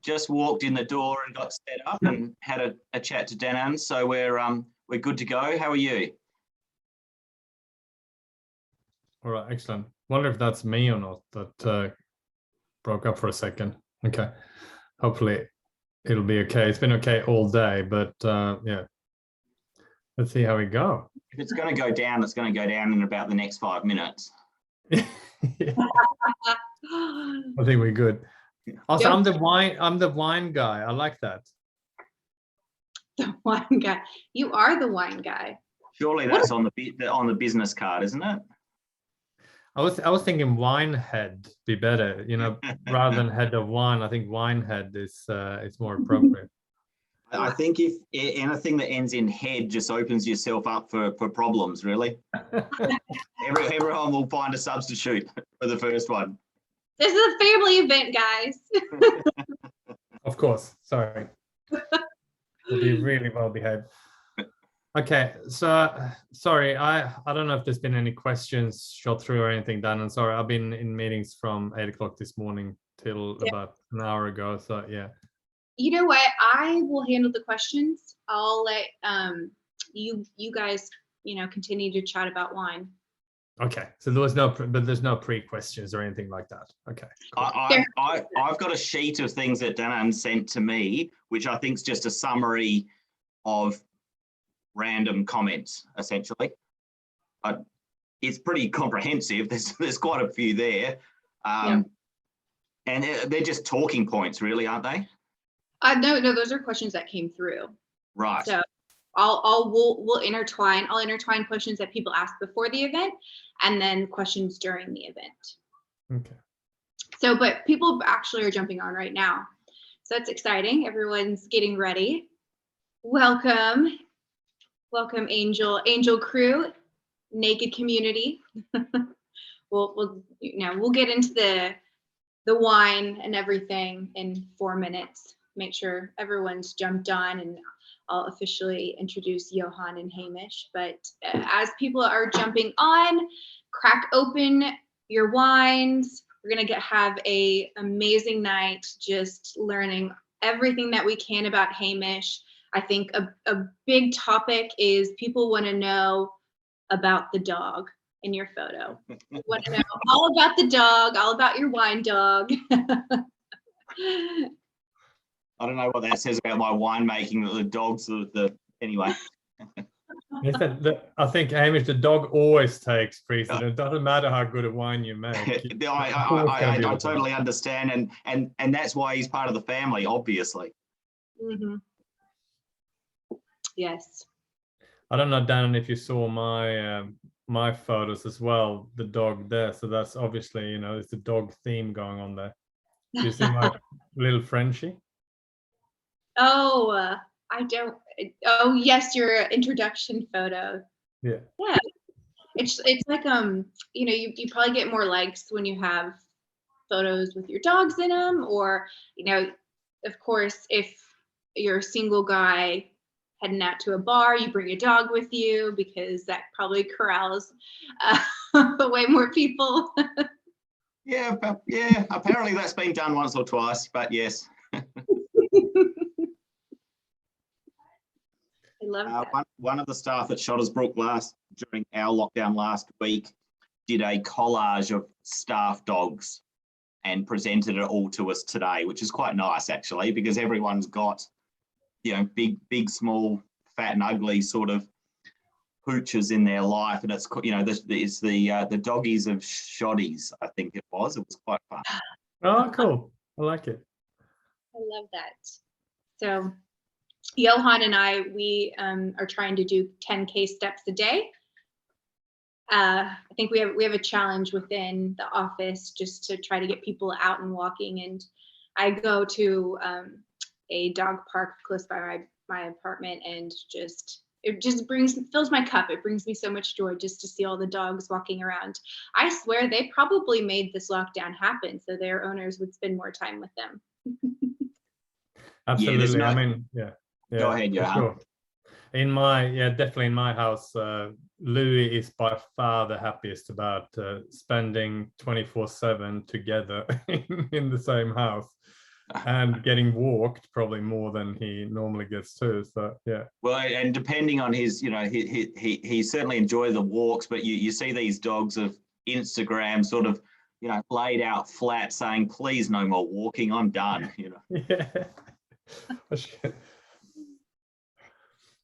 just walked in the door and got set up and had a chat to Danan. So we're good to go. How are you? All right, excellent. Wonder if that's me or not. That broke up for a second. Okay, hopefully it'll be okay. It's been okay all day, but yeah, let's see how we go. If it's going to go down, it's going to go down in about the next 5 minutes. Yeah. I think we're good. Also, I'm the wine guy. I like that. The wine guy. You are the wine guy. Surely that's on the business card, isn't it? I was thinking wine head be better, rather than head of wine. I think wine head is more appropriate. I think if anything that ends in head just opens yourself up for problems, really. Everyone will find a substitute for the first one. This is a family event, guys. Of course. Sorry. We'll be really well behaved. Okay, so sorry, I don't know if there's been any questions shot through or anything, Dan. I'm sorry, I've been in meetings from 8 o'clock this morning till about an hour ago. So yeah. You know what? I will handle the questions. I'll let you guys, continue to chat about wine. Okay, so there's no pre-questions or anything like that. Okay. Cool. I've got a sheet of things that Danan sent to me, which I think is just a summary of random comments, essentially. It's pretty comprehensive. There's quite a few there, and they're just talking points, really, aren't they? No, those are questions that came through. Right. So we'll intertwine. I'll intertwine questions that people ask before the event, and then questions during the event. Okay. So, but people actually are jumping on right now, so it's exciting. Everyone's getting ready. Welcome, Angel crew, Naked community. We'll get into the wine and everything in 4 minutes. Make sure everyone's jumped on, and I'll officially introduce Johan and Hamish. But as people are jumping on, crack open your wines. We're gonna have a amazing night, just learning everything that we can about Hamish. I think a big topic is people want to know about the dog in your photo. Want to know all about the dog, all about your wine dog. I don't know what that says about my winemaking, that the dogs anyway. I think, Hamish, the dog always takes precedent. It doesn't matter how good a wine you make. I totally understand, and that's why he's part of the family, obviously. Mm-hmm. Yes. I don't know, Dan, if you saw my photos as well, the dog there. So that's obviously, it's the dog theme going on there. Do you see my little Frenchie? Oh, I don't. Oh, yes, your introduction photo. Yeah. Yeah. It's like you probably get more likes when you have photos with your dogs in them, or of course, if you're a single guy heading out to a bar, you bring a dog with you because that probably corrals way more people. Yeah. Apparently that's been done once or twice, but yes. I love that. One of the staff at Shottersbrook during our lockdown last week did a collage of staff dogs and presented it all to us today, which is quite nice actually, because everyone's got big, small, fat and ugly sort of pooches in their life, and it's the doggies of Shotties, I think it was. It was quite fun. Oh, cool! I like it. I love that. So, Johan and we are trying to do 10K steps a day. I think we have a challenge within the office just to try to get people out and walking. And I go to a dog park close by my apartment, and it just fills my cup. It brings me so much joy just to see all the dogs walking around. I swear they probably made this lockdown happen so their owners would spend more time with them. Absolutely. Yeah, Go ahead, Johan. Sure. Definitely in my house, Louis is by far the happiest about spending 24/7 together in the same house. and getting walked probably more than he normally gets too. So yeah. Well, and depending on his, he certainly enjoys the walks, but you see these dogs of Instagram sort of, laid out flat saying, please no more walking, I'm done, Yeah.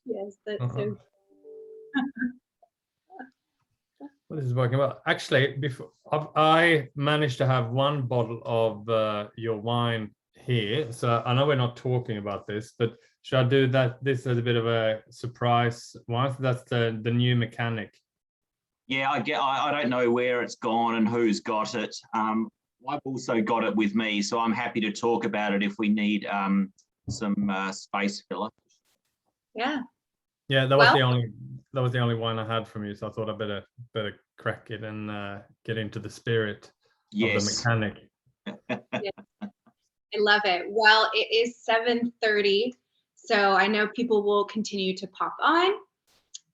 Yes, that's so. What is talking about? Actually, before I managed to have one bottle of your wine here, so I know we're not talking about this, but should I do that? This is a bit of a surprise wine. So that's the new mechanic. Yeah, I don't know where it's gone and who's got it. I've also got it with me, so I'm happy to talk about it if we need some space filler. Yeah. Yeah, that was the only wine I had from you, so I thought I better crack it and get into the spirit of the mechanic. Yes. I love it. Well, it is 7:30, so I know people will continue to pop on,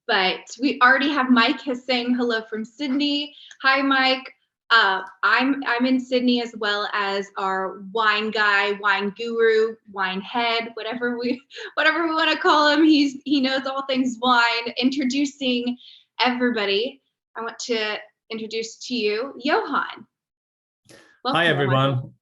but we already have Mike saying hello from Sydney. Hi, Mike. I'm in Sydney, as well as our wine guy, wine guru, wine head, whatever we want to call him. He knows all things wine. Introducing everybody, I want to introduce to you Johan. Welcome, Hi everyone.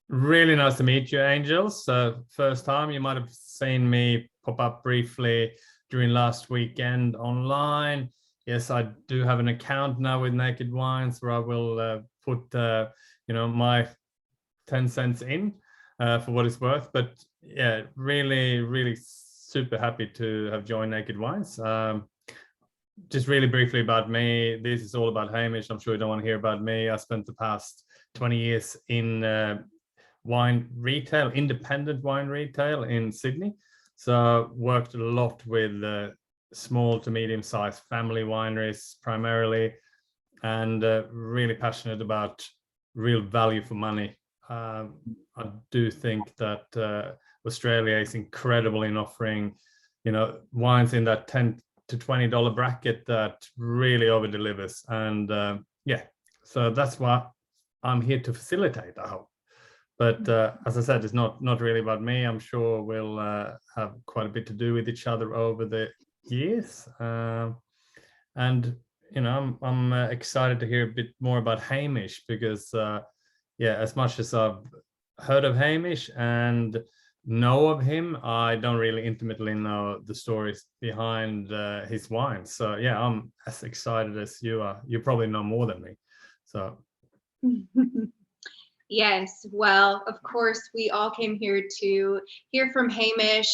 Really nice to meet you, Angels. First time. You might have seen me pop up briefly during last weekend online. Yes, I do have an account now with Naked Wines where I will put my 10 cents in for what it's worth. But yeah, really super happy to have joined Naked Wines. Just really briefly about me. This is all about Hamish. I'm sure you don't want to hear about me. I spent the past 20 years in wine retail, independent wine retail in Sydney. So worked a lot with small to medium-sized family wineries primarily, and really passionate about real value for money. I do think that Australia is incredible in offering, wines in that $10 to $20 bracket that really over delivers. And so that's what I'm here to facilitate, I hope. But as I said, it's not really about me. I'm sure we'll have quite a bit to do with each other over the years. And I'm excited to hear a bit more about Hamish, because as much as I've heard of Hamish and know of him, I don't really intimately know the stories behind his wines. So yeah, I'm as excited as you are. You probably know more than me. So yes, well, of course, we all came here to hear from Hamish,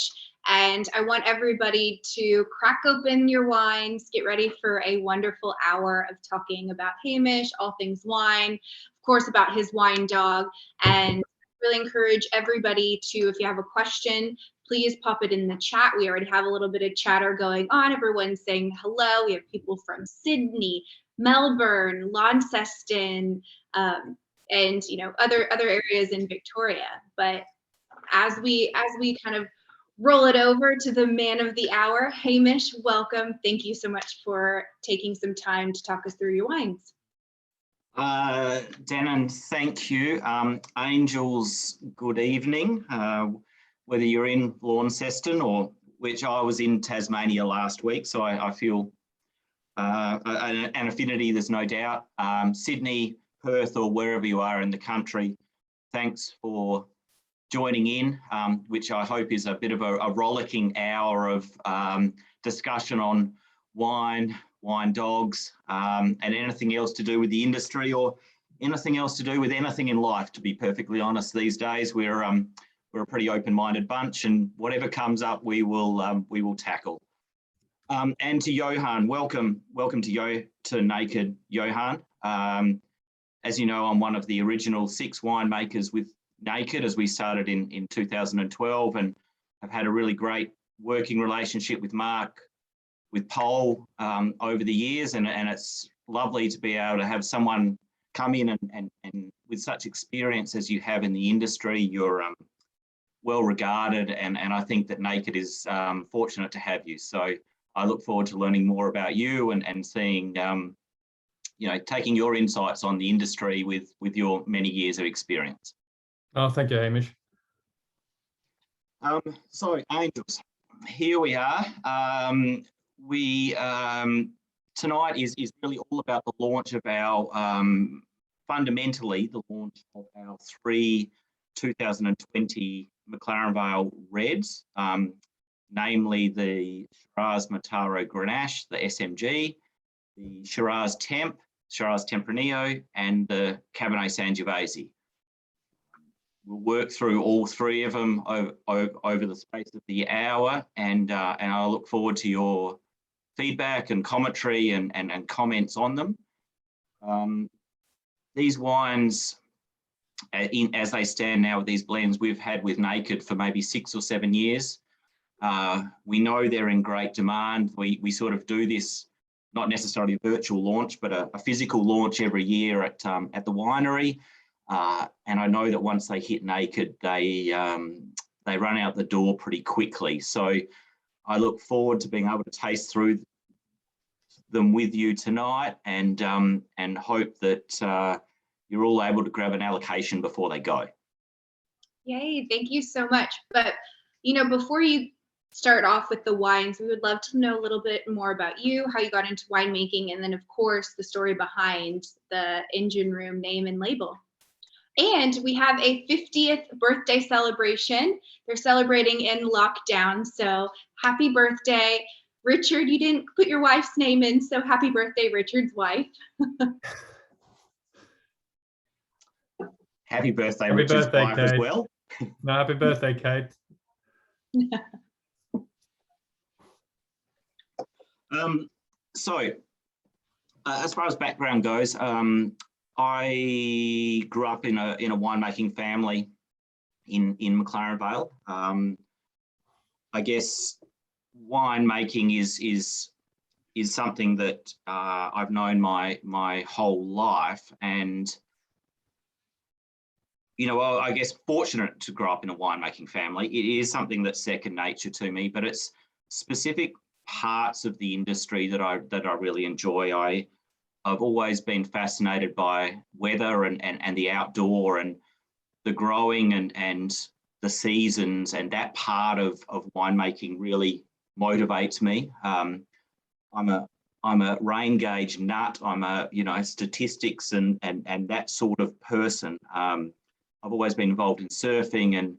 and I want everybody to crack open your wines, get ready for a wonderful hour of talking about Hamish, all things wine, of course, about his wine dog, and really encourage everybody to, if you have a question, please pop it in the chat. We already have a little bit of chatter going on. Everyone's saying hello. We have people from Sydney, Melbourne, Launceston, and other areas in Victoria. But as we kind of roll it over to the man of the hour, Hamish, welcome. Thank you so much for taking some time to talk us through your wines. Denon, thank you. Angels, good evening. Whether you're in Launceston or which I was in Tasmania last week, so I feel an affinity, there's no doubt. Sydney, Perth, or wherever you are in the country, thanks for joining in, which I hope is a bit of a rollicking hour of discussion on wine dogs, and anything else to do with the industry or anything else to do with anything in life, to be perfectly honest. These days we're a pretty open-minded bunch, and whatever comes up we will tackle. And to Johan, welcome to Naked, Johan. As you know, I'm one of the original 6 winemakers with Naked, as we started in 2012, and have had a really great working relationship with Mark, with Paul over the years, and it's lovely to be able to have someone come in and with such experience as you have in the industry. You're well regarded, and I think that Naked is fortunate to have you. So I look forward to learning more about you and seeing, taking your insights on the industry with your many years of experience. Oh, thank you, Hamish. So Angels, here we are. Tonight is really all about the launch of our, fundamentally the launch of our 3 2020 McLaren Vale Reds, namely the Shiraz Mataro Grenache, the SMG, the Shiraz Tempranillo, and the Cabernet Sangiovese. We'll work through all 3 of them over the space of the hour, and I look forward to your feedback and commentary and comments on them. These wines, as they stand now with these blends, we've had with Naked for maybe 6 or 7 years. We know they're in great demand. We sort of do this, not necessarily a virtual launch, but a physical launch every year at the winery. And I know that once they hit Naked, they run out the door pretty quickly. So I look forward to being able to taste through them with you tonight, and hope that you're all able to grab an allocation before they go. Yay, thank you so much. But, before you start off with the wines, we would love to know a little bit more about you, how you got into winemaking, and then, of course, the story behind the engine room name and label. And we have a 50th birthday celebration. They're celebrating in lockdown, so happy birthday. Richard, you didn't put your wife's name in, so happy birthday, Richard's wife. Happy birthday, Richard's wife, Kate. as well. No, happy birthday, Kate. As far as background goes, I grew up in a winemaking family in McLaren Vale. I guess winemaking is something that I've known my whole life, and I guess fortunate to grow up in a winemaking family. It is something that's second nature to me, but it's specific parts of the industry that I really enjoy. I've always been fascinated by weather and the outdoor and the growing and the seasons, and that part of winemaking really motivates me. I'm a rain gauge nut. I'm a statistics and that sort of person. I've always been involved in surfing and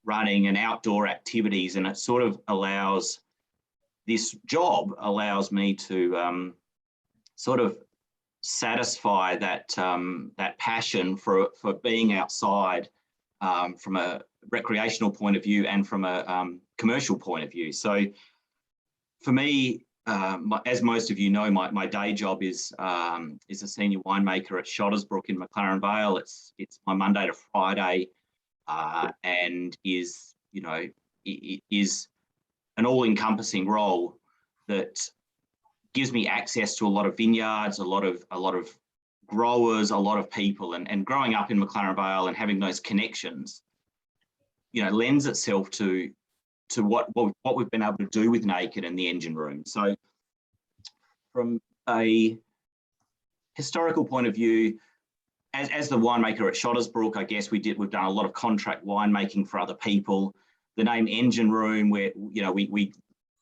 running and outdoor activities, and it sort of this job allows me to sort of satisfy that passion for being outside from a recreational point of view and from a commercial point of view. So for me, as most of you know, my day job is a senior winemaker at Shiraz in McLaren Vale. It's my Monday to Friday, and is it is an all-encompassing role that gives me access to a lot of vineyards, a lot of growers, a lot of people, and growing up in McLaren Vale and having those connections, lends itself to what we've been able to do with Naked and the engine room. So from a historical point of view, as the winemaker at Shottersbrook, I guess we've done a lot of contract winemaking for other people. The name engine room, where we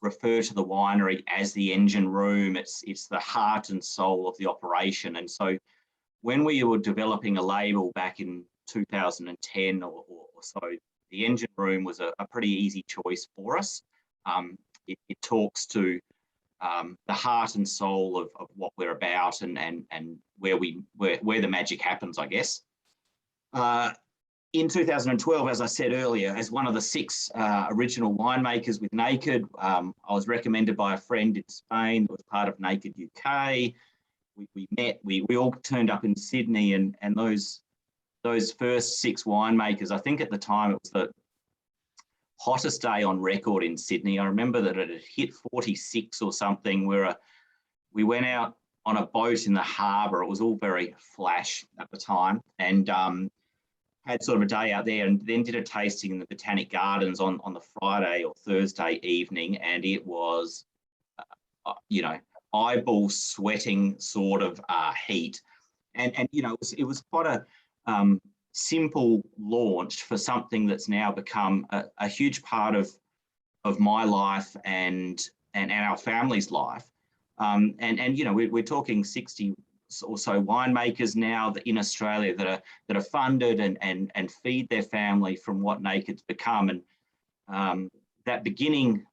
refer to the winery as the engine room. It's the heart and soul of the operation. And so when we were developing a label back in 2010 or so, the engine room was a pretty easy choice for us. It talks to the heart and soul of what we're about and where the magic happens, I guess. In 2012, as I said earlier, as one of the 6 original winemakers with Naked, I was recommended by a friend in Spain that was part of Naked UK. We met, we all turned up in Sydney, and those first 6 winemakers, I think at the time it was the hottest day on record in Sydney. I remember that it had hit 46 or something. We went out on a boat in the harbour. It was all very flash at the time, and had sort of a day out there, and then did a tasting in the Botanic Gardens on the Friday or Thursday evening, and it was, eyeball sweating sort of heat, and it was quite a simple launch for something that's now become a huge part of my life and our family's life. And you know, we're talking 60 or so winemakers now in Australia that are funded and feed their family from what Naked's become. And that beginning,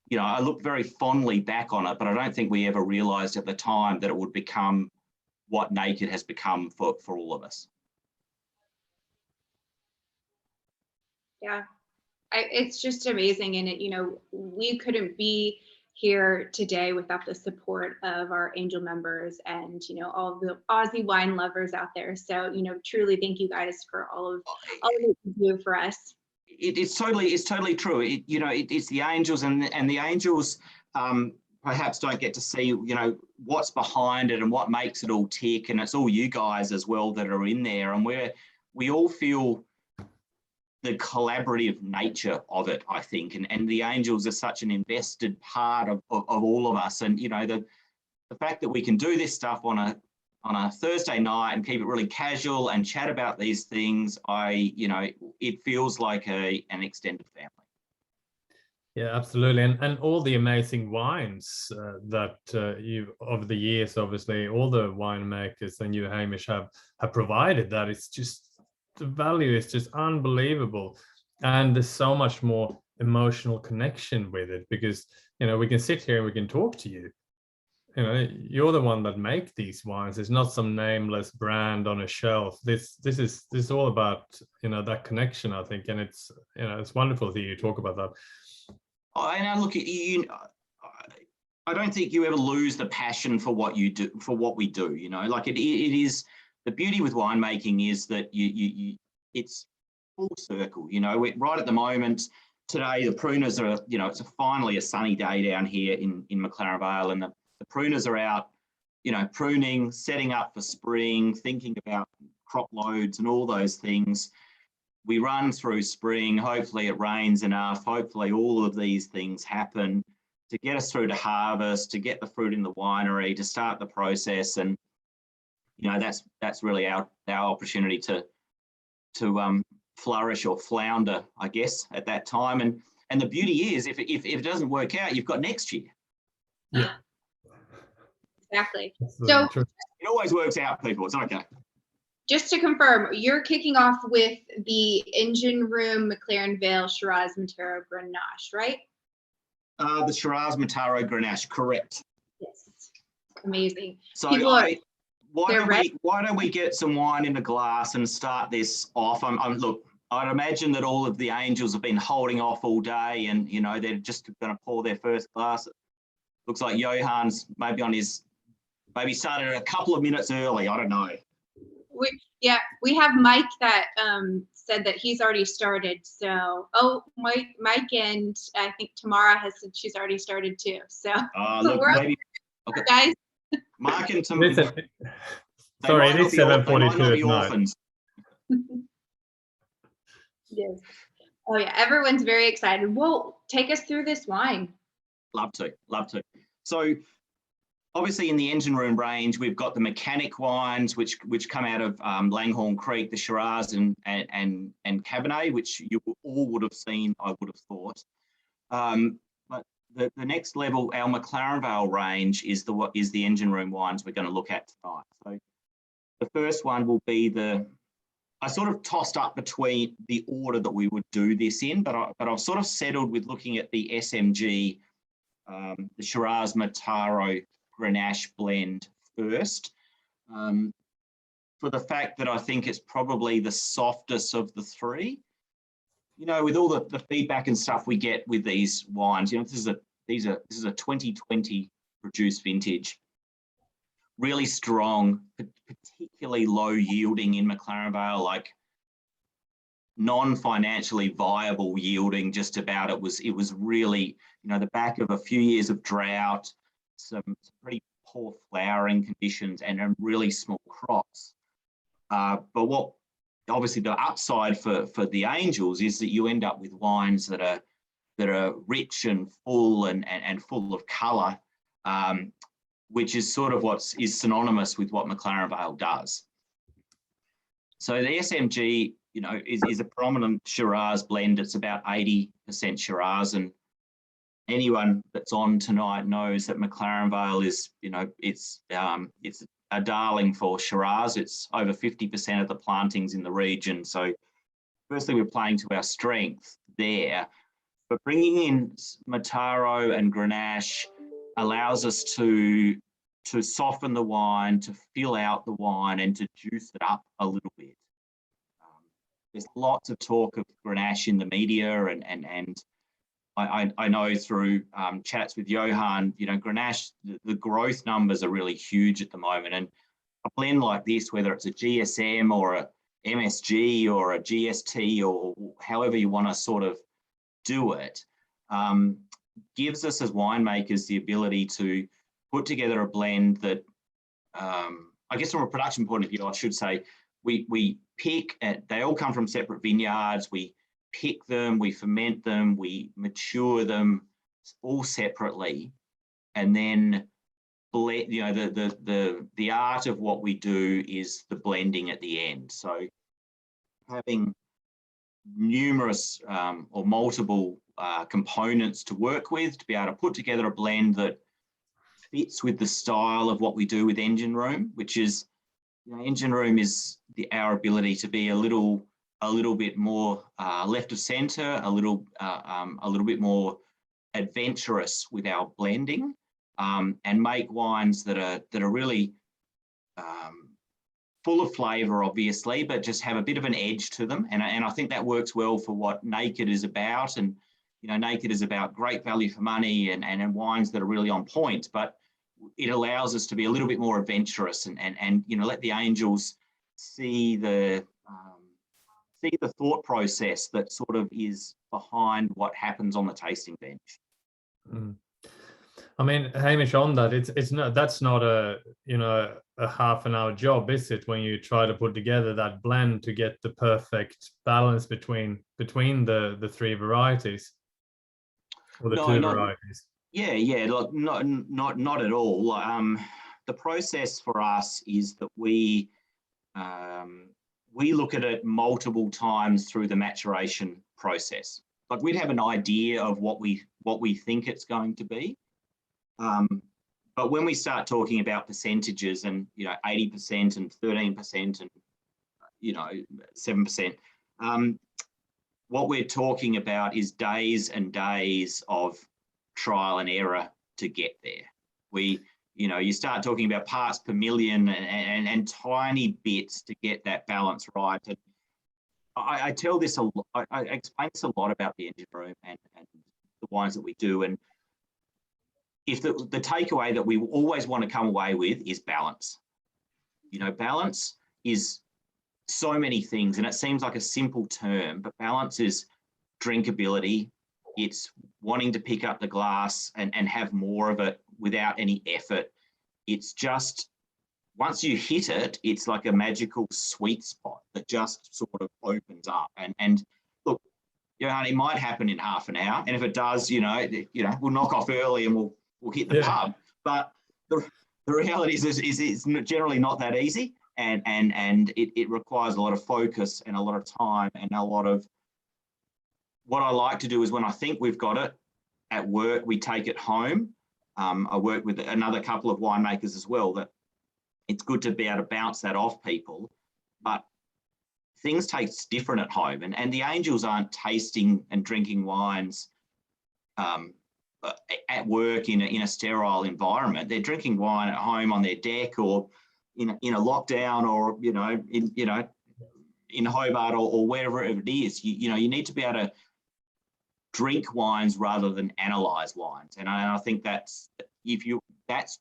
you know, I look very fondly back on it, but I don't think we ever realised at the time that it would become what Naked has become for all of us. Yeah, it's just amazing. And you know, we couldn't be here today without the support of our angel members and, you know, all the Aussie wine lovers out there. So, you know, truly thank you guys for all of what you do for us. It's totally true. It's the angels, and the angels perhaps don't get to see, you know, what's behind it and what makes it all tick. And it's all you guys as well that are in there, and we all feel the collaborative nature of it, I think, and the angels are such an invested part of all of us. And you know, the fact that we can do this stuff on a Thursday night and keep it really casual and chat about these things, it feels like an extended family. Yeah, absolutely. And all the amazing wines that you, over the years, obviously, all the winemakers and you, Hamish, have provided, that it's just, the value is just unbelievable. And there's so much more emotional connection with it, because, you know, we can sit here and we can talk to you. You know, you're the one that make these wines. It's not some nameless brand on a shelf. This is all about, you know, that connection, I think. And it's, you know, it's wonderful to hear you talk about that. And look, I don't think you ever lose the passion for what you do, for what we do. You know, like it is, the beauty with winemaking is that it's full circle. You know, right at the moment today, the pruners are, you know, it's finally a sunny day down here in McLaren Vale, and the pruners are out, you know, pruning, setting up for spring, thinking about crop loads and all those things. We run through spring, hopefully it rains enough, hopefully all of these things happen to get us through to harvest, to get the fruit in the winery, to start the process. And, you know, that's really our opportunity to flourish or flounder, I guess, at that time. And the beauty is, if it doesn't work out, you've got next year. Yeah. Exactly. So it always works out, people. It's okay. Just to confirm, you're kicking off with the Engine Room McLaren Vale Shiraz Mataro Grenache, right? The Shiraz Mataro Grenache, correct. Yes. Amazing. So why don't we get some wine in a glass and start this off? Look, I'd imagine that all of the angels have been holding off all day, and you know, they're just going to pour their first glass. Looks like Johan's maybe started a couple of minutes early. I don't know. We have Mike that said that he's already started. So, Mike and I think Tamara has said she's already started too. So, look, maybe okay. Guys. Mark and Tamara. Sorry, it is 7:42 at night. Yes. Oh yeah, everyone's very excited. Well, take us through this wine. Love to. So, obviously, in the Engine Room range, we've got the mechanic wines, which come out of Langhorne Creek, the Shiraz and Cabernet, which you all would have seen, I would have thought. But the next level, our McLaren Vale range, is the Engine Room wines we're going to look at tonight. So the first one will be I sort of tossed up between the order that we would do this in, but I've sort of settled with looking at the SMG, the Shiraz Mataro Grenache blend first, for the fact that I think it's probably the softest of the three. You know, with all the feedback and stuff we get with these wines, you know, this is a 2020 produced vintage, really strong, particularly low yielding in McLaren Vale, like non-financially viable yielding. Just about, it was really, you know, the back of a few years of drought, some pretty poor flowering conditions, and really small crops. But what obviously the upside for the angels is that you end up with wines that are rich and full and full of colour, which is sort of what is synonymous with what McLaren Vale does. So the SMG, is a prominent Shiraz blend. It's about 80% Shiraz, and anyone that's on tonight knows that McLaren Vale is, it's a darling for Shiraz. It's over 50% of the plantings in the region. So firstly, we're playing to our strength there, but bringing in Mataro and Grenache allows us to soften the wine, to fill out the wine, and to juice it up a little bit. There's lots of talk of Grenache in the media, and I know through chats with Johan, Grenache, the growth numbers are really huge at the moment, and a blend like this, whether it's a GSM or a MSG or a GST or however you want to sort of do it, gives us as winemakers the ability to put together a blend that, I guess from a production point of view, I should say, we pick, they all come from separate vineyards, we pick them, we ferment them, we mature them all separately, and then blend, the art of what we do is the blending at the end. So having numerous or multiple components to work with to be able to put together a blend that fits with the style of what we do with engine room, which is, engine room is our ability to be a little bit more left of center, a little bit more adventurous with our blending, and make wines that are really full of flavor, obviously, but just have a bit of an edge to them. And I think that works well for what Naked is about. And Naked is about great value for money and wines that are really on point, but it allows us to be a little bit more adventurous and let the angels see the thought process that sort of is behind what happens on the tasting bench. I mean, Hamish, on that, that's not a half an hour job, is it? When you try to put together that blend to get the perfect balance between the three varieties or the two varieties. Yeah, like not at all. The process for us is that we look at it multiple times through the maturation process. Like, we'd have an idea of what we think it's going to be, but when we start talking about percentages and 80% and 13% and 7%, what we're talking about is days and days of trial and error to get there. You start talking about parts per million and tiny bits to get that balance right. And I tell this a lot, I explain this a lot about the engine room and the wines that we do. And if the takeaway that we always want to come away with is balance. Balance is so many things, and it seems like a simple term, but balance is drinkability. It's wanting to pick up the glass and have more of it without any effort. It's just, once you hit it, it's like a magical sweet spot that just sort of opens up. And look, it might happen in half an hour, and if it does, we'll knock off early and we'll hit the pub. But the reality is it's generally not that easy, and it requires a lot of focus and a lot of time and a lot of. What I like to do is, when I think we've got it at work, we take it home. I work with another couple of winemakers as well, that it's good to be able to bounce that off people, but things taste different at home. And the angels aren't tasting and drinking wines at work in a sterile environment. They're drinking wine at home on their deck, or in a lockdown, or in Hobart or wherever it is. You need to be able to drink wines rather than analyze wines, and I think that's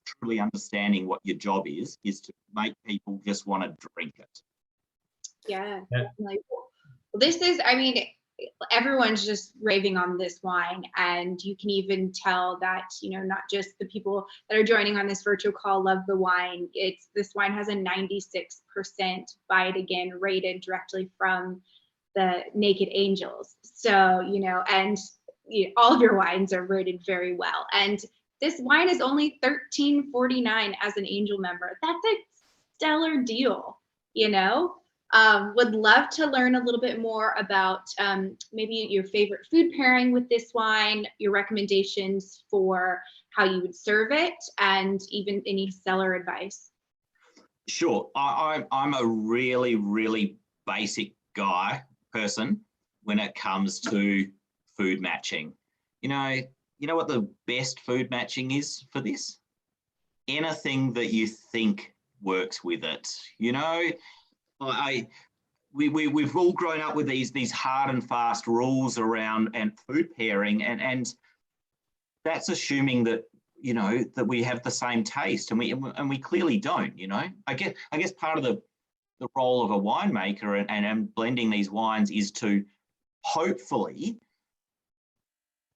truly understanding what your job is to make people just want to drink it. Yeah. Well, this is, everyone's just raving on this wine, and you can even tell that not just the people that are joining on this virtual call love the wine. This wine has a 96% buy it again rated directly from the Naked Angels. So and all of your wines are rated very well, and this wine is only $13.49 as an Angel member. That's a stellar deal. Would love to learn a little bit more about maybe your favorite food pairing with this wine, your recommendations for how you would serve it, and even any cellar advice. Sure. I'm a really, really basic person when it comes to food matching. You know what the best food matching is for this? Anything that you think works with it. We've all grown up with these hard and fast rules around and food pairing, and that's assuming that that we have the same taste, and we clearly don't. I guess part of the role of a winemaker and blending these wines is to hopefully,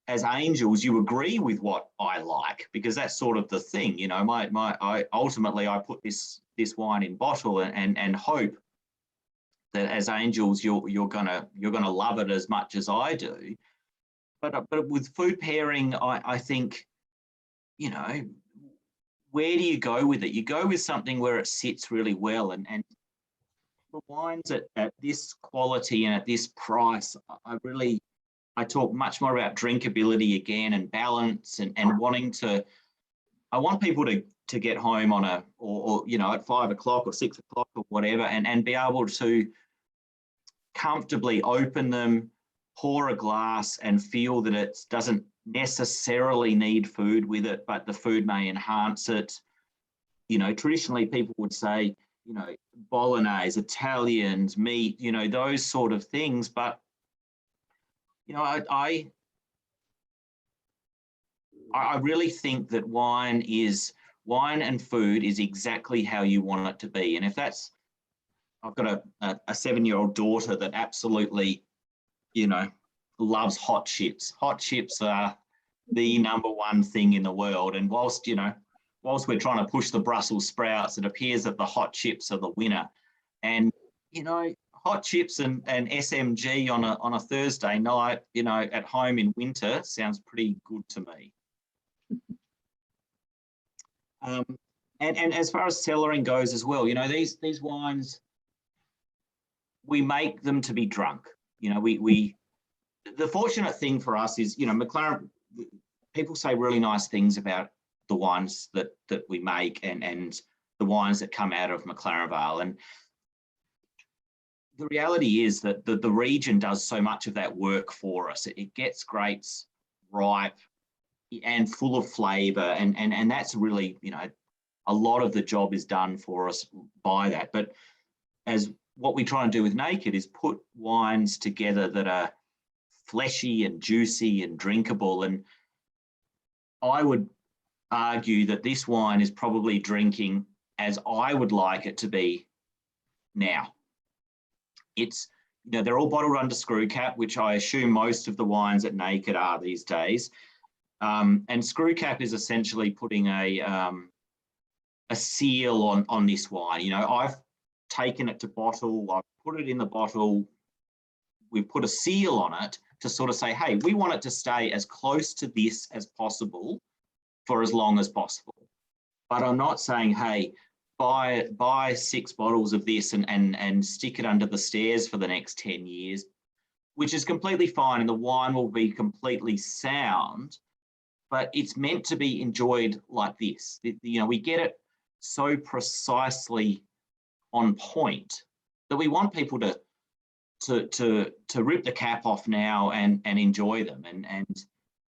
as angels, you agree with what I like, because that's sort of the thing. I ultimately put this wine in bottle and hope that as angels you're gonna love it as much as I do. But with food pairing, I think, where do you go with it? You go with something where it sits really well, and for wines at this quality and at this price, I talk much more about drinkability again, and balance, and wanting to. I want people to get home on at 5 o'clock or 6 o'clock or whatever, and be able to comfortably open them, pour a glass, and feel that it doesn't necessarily need food with it, but the food may enhance it. Traditionally people would say, bolognese, Italians, meat, those sort of things. But, I really think that wine and food is exactly how you want it to be. And if that's, I've got a 7-year-old daughter that absolutely, loves hot chips. Hot chips are the number one thing in the world. And whilst we're trying to push the Brussels sprouts, it appears that the hot chips are the winner. And, hot chips and SMG on a Thursday night, at home in winter sounds pretty good to me. And as far as cellaring goes as well, these wines, we make them to be drunk. The fortunate thing for us is, McLaren, people say really nice things about the wines that we make and the wines that come out of McLaren Vale. And the reality is that the region does so much of that work for us. It gets grapes ripe and full of flavour, and that's really, a lot of the job is done for us by that. But as what we try and do with Naked is put wines together that are fleshy and juicy and drinkable. And I would argue that this wine is probably drinking as I would like it to be now. It's, they're all bottled under screw cap, which I assume most of the wines at Naked are these days. And screw cap is essentially putting a seal on this wine. I've taken it to bottle, I've put it in the bottle, we've put a seal on it to sort of say, hey, we want it to stay as close to this as possible for as long as possible. But I'm not saying, hey, buy 6 bottles of this and stick it under the stairs for the next 10 years, which is completely fine, and the wine will be completely sound, but it's meant to be enjoyed like this. We get it so precisely on point that we want people to rip the cap off now and enjoy them. And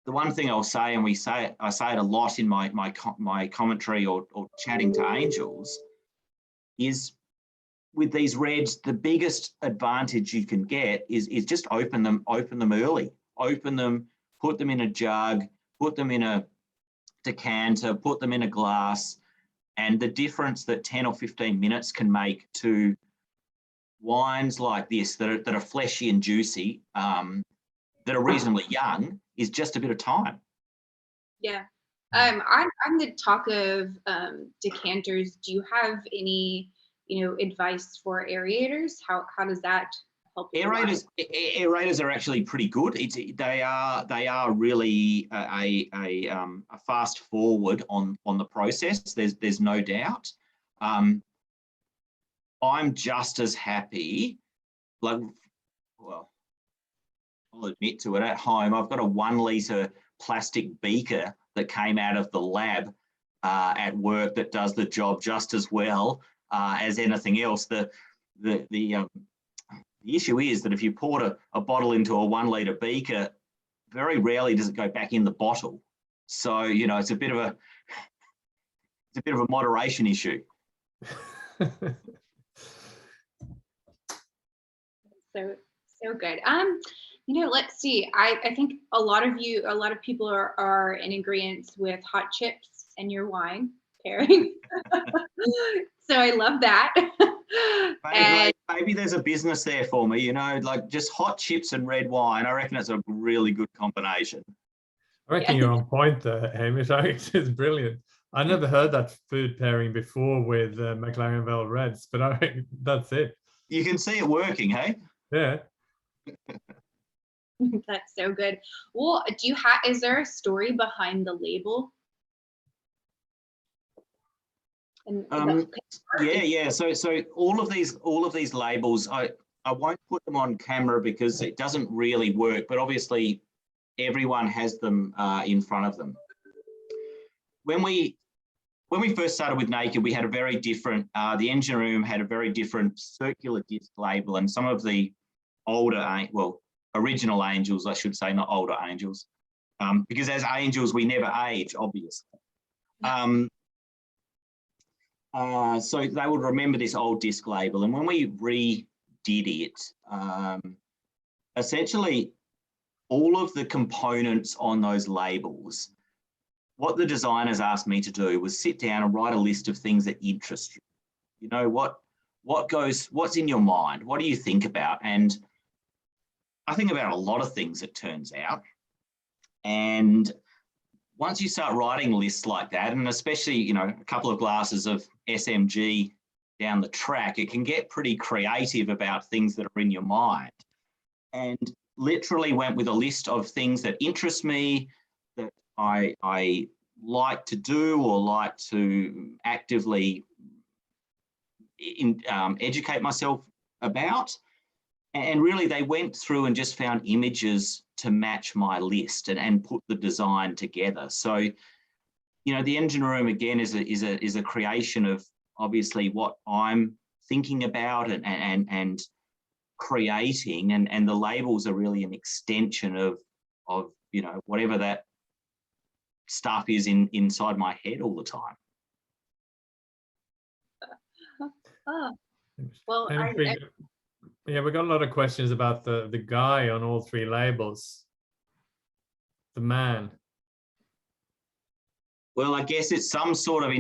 the one thing I'll say, and I say it a lot in my commentary or chatting to angels, is with these reds, the biggest advantage you can get is just open them early. Open them, put them in a jug, put them in a decanter, put them in a glass, and the difference that 10 or 15 minutes can make to wines like this that are fleshy and juicy, that are reasonably young, is just a bit of time. Yeah. On the talk of decanters, do you have any, advice for aerators? How does that help? Aerators are actually pretty good. They are really a fast forward on the process. There's no doubt. I'm just as happy, like, well, I'll admit to it, at home, I've got a 1 litre plastic beaker that came out of the lab at work that does the job just as well as anything else. The issue is that if you pour a bottle into a 1 litre beaker, very rarely does it go back in the bottle. So, you know, it's a bit of a moderation issue. So good. You know, let's see. I think a lot of people are in agreement with hot chips and your wine pairing. So I love that. Maybe there's a business there for me, you know, like just hot chips and red wine. I reckon it's a really good combination. I reckon you're on point there, Hamish. I think it's brilliant. I never heard that food pairing before with McLaren Vale Reds, but I reckon that's it. You can see it working, hey? Yeah. That's so good. Well, is there a story behind the label? Yeah. So all of these labels, I won't put them on camera because it doesn't really work, but obviously everyone has them in front of them. When we first started with Naked, we had a very different, the engine room had a very different circular disc label, and some of the older, original Angels, I should say, not older Angels, because as Angels, we never age, obviously. So they would remember this old disc label. And when we redid it, essentially all of the components on those labels, what the designers asked me to do was sit down and write a list of things that interest you. You know, what's in your mind? What do you think about? And I think about a lot of things, it turns out. And once you start writing lists like that, and especially, you know, a couple of glasses of SMG down the track, it can get pretty creative about things that are in your mind. And literally went with a list of things that interest me, that I like to do or like to actively educate myself about. And really they went through and just found images to match my list and put the design together. So, you know, the engine room again is a creation of obviously what I'm thinking about and creating, and the labels are really an extension of you know, whatever that stuff is inside my head all the time. Oh, well, yeah, we got a lot of questions about the guy on all 3 labels. The man. Well, I guess it's some sort of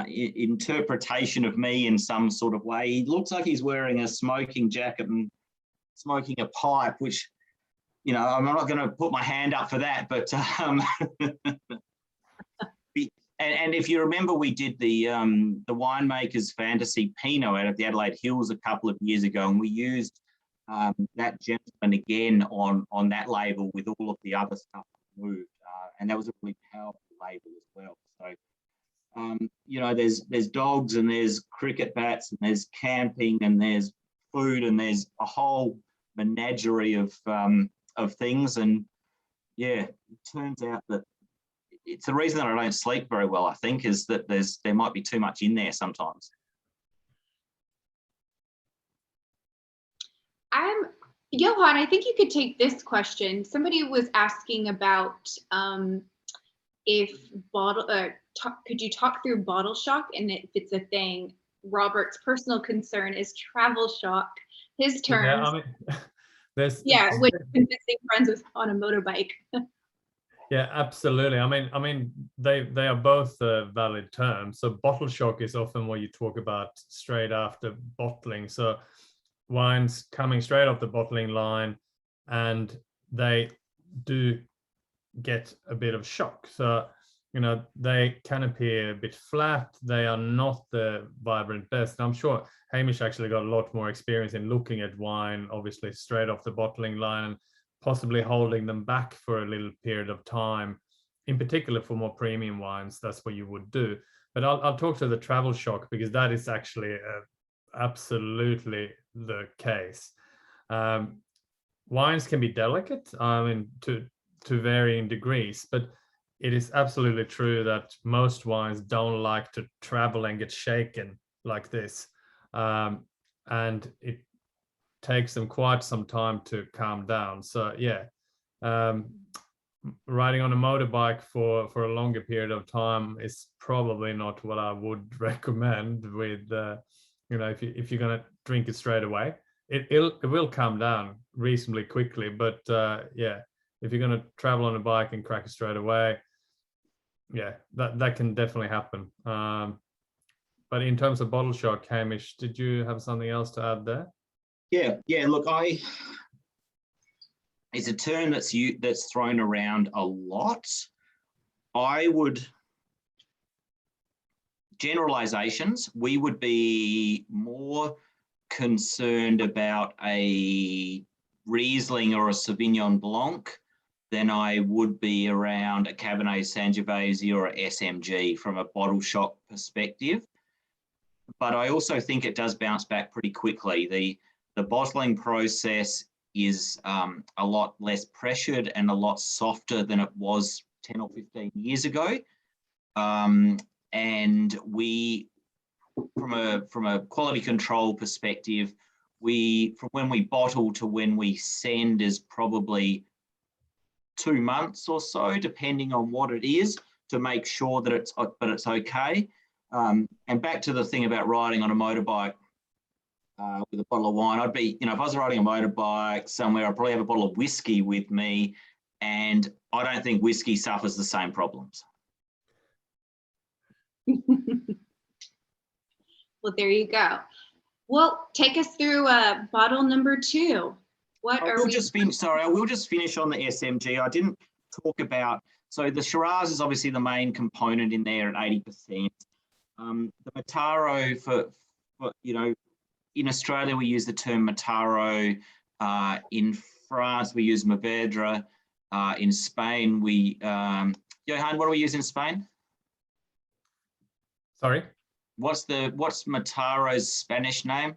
interpretation of me in some sort of way. He looks like he's wearing a smoking jacket and smoking a pipe, which, you know, I'm not going to put my hand up for that, but and if you remember, we did the Winemaker's Fantasy Pinot out of the Adelaide Hills a couple of years ago, and we used that gentleman again on that label with all of the other stuff moved, and that was a really powerful label as well. So, you know, there's dogs and there's cricket bats and there's camping and there's food and there's a whole menagerie of things, and yeah, it turns out that it's the reason that I don't sleep very well, I think, is that there might be too much in there sometimes. Johan, I think you could take this question. Somebody was asking about if could you talk through bottle shock and if it's a thing. Robert's personal concern is travel shock. His terms. Yeah, I mean, which convincing friends with on a motorbike. Yeah, absolutely. I mean, they are both valid terms. So bottle shock is often what you talk about straight after bottling. So wines coming straight off the bottling line, and they do get a bit of shock. So, you know, they can appear a bit flat. They are not the vibrant best. And I'm sure Hamish actually got a lot more experience in looking at wine, obviously straight off the bottling line, and possibly holding them back for a little period of time. In particular, for more premium wines, that's what you would do. But I'll talk to the travel shock, because that is actually absolutely the case. Wines can be delicate, I mean, to varying degrees, but it is absolutely true that most wines don't like to travel and get shaken like this. And it takes them quite some time to calm down. So yeah, riding on a motorbike for a longer period of time is probably not what I would recommend with, if you're going to drink it straight away. It will calm down reasonably quickly, but yeah, if you're going to travel on a bike and crack it straight away, yeah, that can definitely happen. But in terms of bottle shock, Hamish, did you have something else to add there? Yeah. Look, it's a term that's thrown around a lot. I would generalizations. We would be more concerned about a Riesling or a Sauvignon Blanc than I would be around a Cabernet Sangiovese or a SMG from a bottle shock perspective. But I also think it does bounce back pretty quickly. The bottling process is a lot less pressured and a lot softer than it was 10 or 15 years ago. And we, from a quality control perspective, from when we bottle to when we send is probably 2 months or so, depending on what it is, to make sure that it's okay. And back to the thing about riding on a motorbike with a bottle of wine, I'd be, if I was riding a motorbike somewhere, I'd probably have a bottle of whiskey with me, and I don't think whiskey suffers the same problems. Well, there you go. Well, take us through bottle number 2. I will just finish on the SMG. I didn't talk about, so the Shiraz is obviously the main component in there at 80%. The Mataro, for in Australia we use the term Mataro. In France we use Mourvedre. In Spain we, Johan, what do we use in Spain? Sorry? What's Mataro's Spanish name?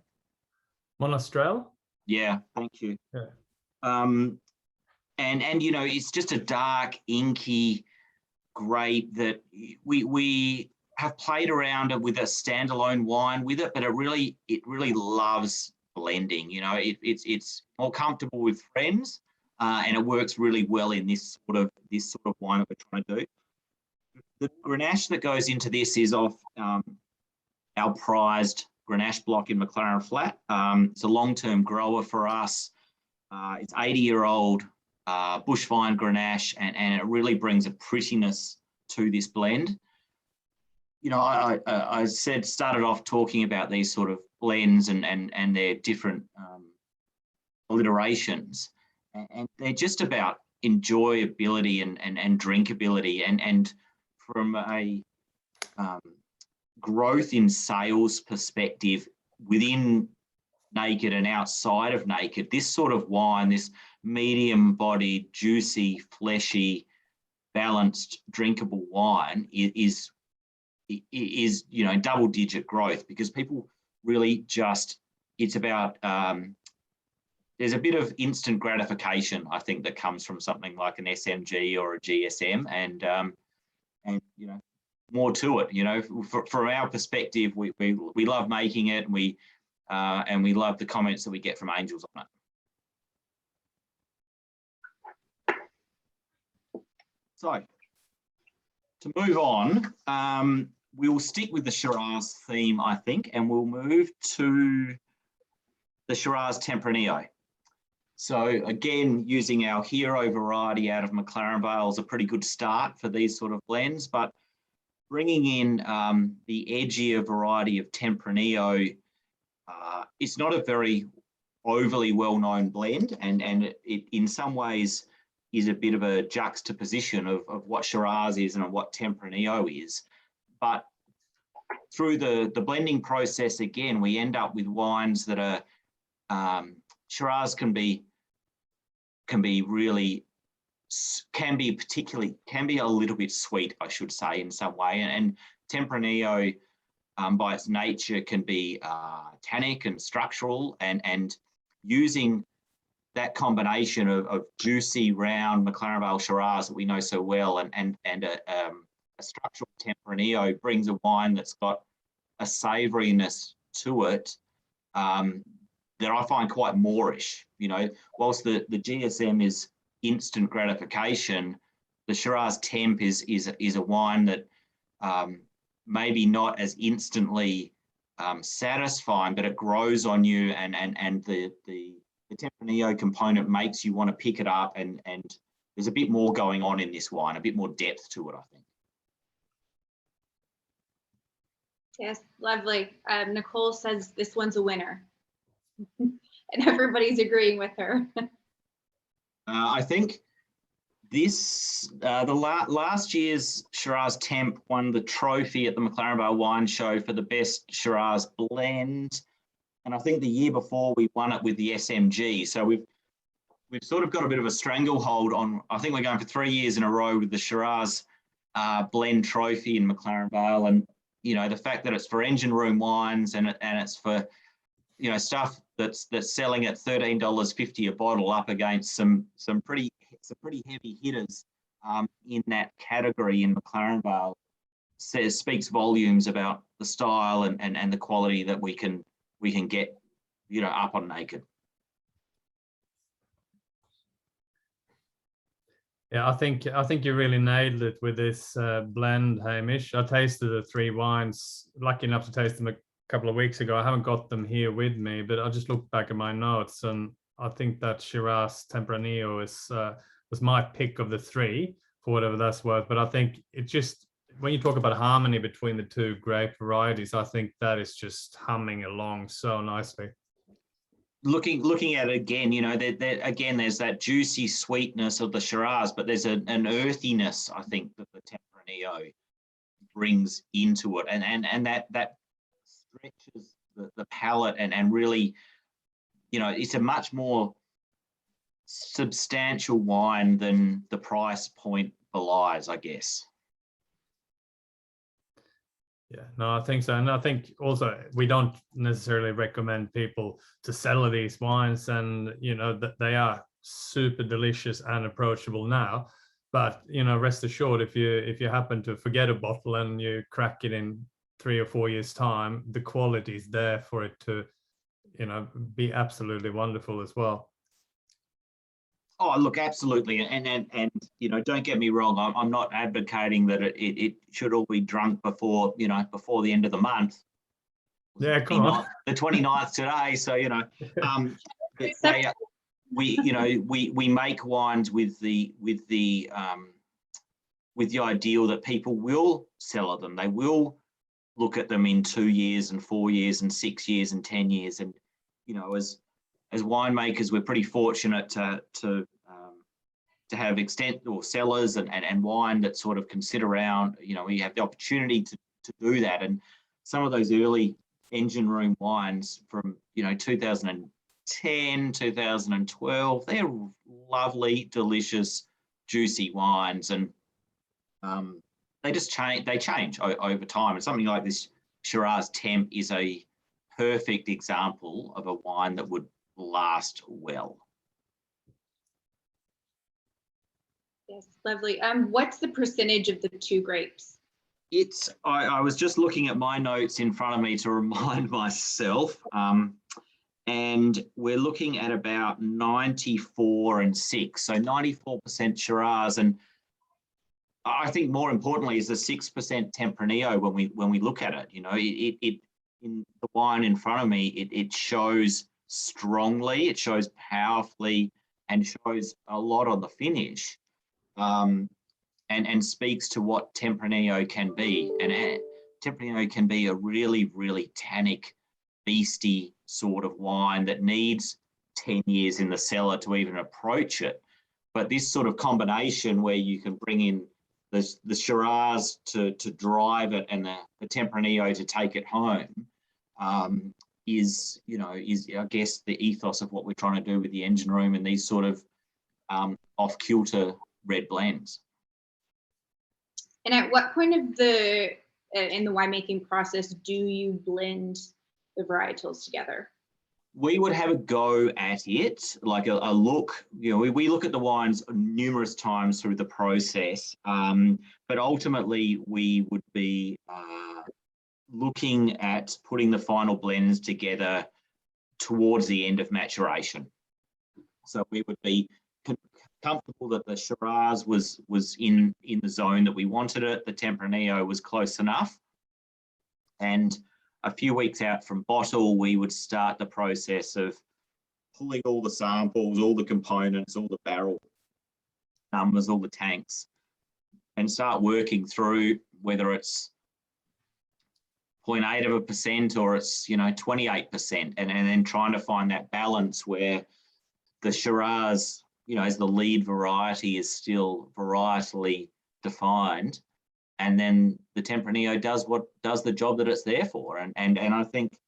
Monastrell? Yeah, thank you. Yeah. And it's just a dark, inky grape that we have played around it with a standalone wine with it, but it really loves blending. It's more comfortable with friends, and it works really well in this sort of wine that we're trying to do. The Grenache that goes into this is off our prized Grenache block in McLaren Flat. It's a long-term grower for us. It's 80-year-old bush vine Grenache, and it really brings a prettiness to this blend. I started off talking about these sort of blends and their different alliterations, and they're just about enjoyability and drinkability, and from a growth in sales perspective within Naked and outside of Naked, this sort of wine, this medium-bodied, juicy, fleshy, balanced, drinkable wine is double-digit growth, because people really it's about there's a bit of instant gratification, I think, that comes from something like an SMG or a GSM, and more to it. From our perspective, we love making it, and we love the comments that we get from angels on it. So, to move on, we will stick with the Shiraz theme, I think, and we'll move to the Shiraz Tempranillo. So again, using our hero variety out of McLaren Vale is a pretty good start for these sort of blends, but bringing in the edgier variety of Tempranillo, it's not a very overly well-known blend, and it in some ways is a bit of a juxtaposition of what Shiraz is and what Tempranillo is. But through the blending process, again, we end up with wines that are, Shiraz can be a little bit sweet, I should say, in some way. And Tempranillo, by its nature, can be tannic and structural, and using that combination of juicy, round McLaren Vale Shiraz that we know so well, and a structural Tempranillo brings a wine that's got a savouriness to it that I find quite Moorish. You know, whilst the GSM is instant gratification, the Shiraz Temp is a wine that maybe not as instantly satisfying, but it grows on you, and the Tempranillo component makes you want to pick it up, and there's a bit more going on in this wine, a bit more depth to it, I think. Yes, lovely. Nicole says this one's a winner. And everybody's agreeing with her. I think this, last year's Shiraz Temp won the trophy at the McLaren Vale Wine Show for the best Shiraz blend. And I think the year before we won it with the SMG. So we've sort of got a bit of a stranglehold on, I think we're going for 3 years in a row with the Shiraz blend trophy in McLaren Vale. And, you know, the fact that it's for engine room wines and it's for, you know, stuff that's selling at $13.50 a bottle, up against some pretty heavy hitters in that category in McLaren Vale, speaks volumes about the style and the quality that we can get, you know, up on Naked. Yeah, I think you really nailed it with this blend, Hamish. I tasted the 3 wines, lucky enough to taste them a couple of weeks ago. I haven't got them here with me, but I just looked back at my notes, and I think that Shiraz Tempranillo was my pick of the 3, for whatever that's worth. But I think it just, when you talk about harmony between the 2 grape varieties, I think that is just humming along so nicely. Looking at it again, you know, again, there's that juicy sweetness of the Shiraz, but there's an earthiness, I think, that the Tempranillo brings into it, and that stretches the palate, and really, you know, it's a much more substantial wine than the price point belies, I guess. Yeah, no, I think so. And I think also we don't necessarily recommend people to cellar these wines, and, you know, that they are super delicious and approachable now. But, you know, rest assured, if you happen to forget a bottle and you crack it in 3 or 4 years' time, the quality is there for it to, you know, be absolutely wonderful as well. Oh, look, absolutely, and you know, don't get me wrong. I'm not advocating that it should all be drunk before, you know, before the end of the month. Yeah, come on. The 29th today, so, you know, we make wines with the ideal that people will cellar them. They will look at them in 2 years and 4 years and 6 years and 10 years, and, you know, as winemakers, we're pretty fortunate to have extent or cellars and wine that sort of can sit around. You know, we have the opportunity to do that. And some of those early engine room wines from, you know, 2010, 2012, they're lovely, delicious, juicy wines, and they just change. They change over time. And something like this Shiraz Temp is a perfect example of a wine that would last well. Yes, lovely. What's the percentage of the 2 grapes? It's, I was just looking at my notes in front of me to remind myself, and we're looking at about 94 and 6, so 94% Shiraz, and I think more importantly is the 6% Tempranillo. When we look at it, you know, it in the wine in front of me, it shows strongly, it shows powerfully, and shows a lot on the finish, and speaks to what Tempranillo can be. And Tempranillo can be a really, really tannic, beasty sort of wine that needs 10 years in the cellar to even approach it. But this sort of combination where you can bring in the Shiraz to drive it and the Tempranillo to take it home, is I guess the ethos of what we're trying to do with the engine room and these sort of off-kilter red blends. And at what point of the in the winemaking process do you blend the varietals together? We would have a go at it, like a look. You know, we look at the wines numerous times through the process, but ultimately we would be looking at putting the final blends together towards the end of maturation. So we would be comfortable that the Shiraz was in the zone that we wanted it. The Tempranillo was close enough, and a few weeks out from bottle, we would start the process of pulling all the samples, all the components, all the barrel numbers, all the tanks, and start working through whether it's 0.8% or it's 28%, and then trying to find that balance where the Shiraz, as the lead variety, is still varietally defined, and then the Tempranillo does the job that it's there for. And I think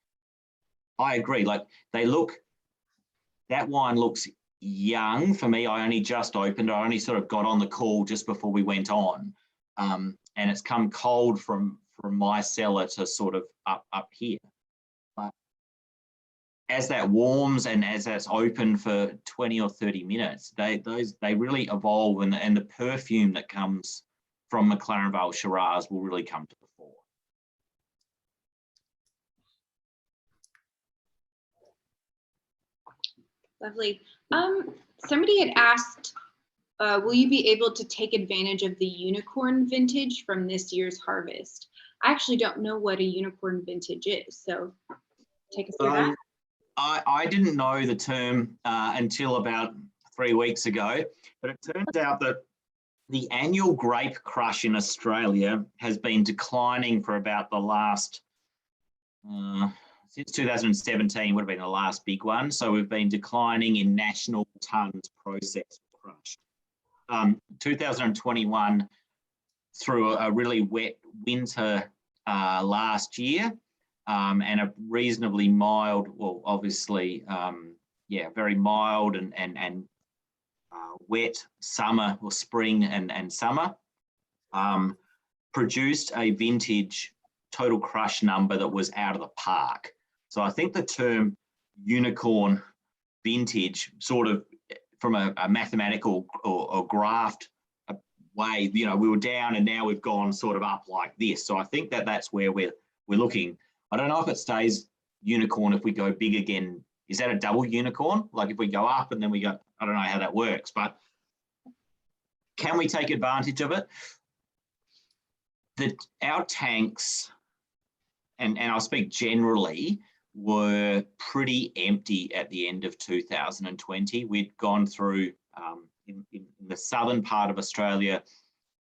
I agree. Like that wine looks young for me. I only just opened. I only sort of got on the call just before we went on, and it's come cold from my cellar to sort of up here. But as that warms and as that's open for 20 or 30 minutes, they really evolve, and the perfume that comes from McLaren Vale Shiraz will really come to the fore. Lovely. Somebody had asked, will you be able to take advantage of the unicorn vintage from this year's harvest? I actually don't know what a unicorn vintage is, so take us through that. I didn't know the term until about 3 weeks ago, but it turns out that the annual grape crush in Australia has been declining for about the last, since 2017 would have been the last big one. So we've been declining in national tonnes processed crush. 2021, through a really wet winter last year, and a reasonably mild, well, obviously, very mild and wet summer or spring and summer, produced a vintage total crush number that was out of the park. So I think the term unicorn vintage, sort of from a mathematical or graphed way, we were down and now we've gone sort of up like this. So I think that's where we're looking. I don't know if it stays unicorn if we go big again. Is that a double unicorn? Like if we go up and then we go, I don't know how that works, but can we take advantage of it? Our tanks, and I'll speak generally, were pretty empty at the end of 2020. We'd gone through, in the southern part of Australia,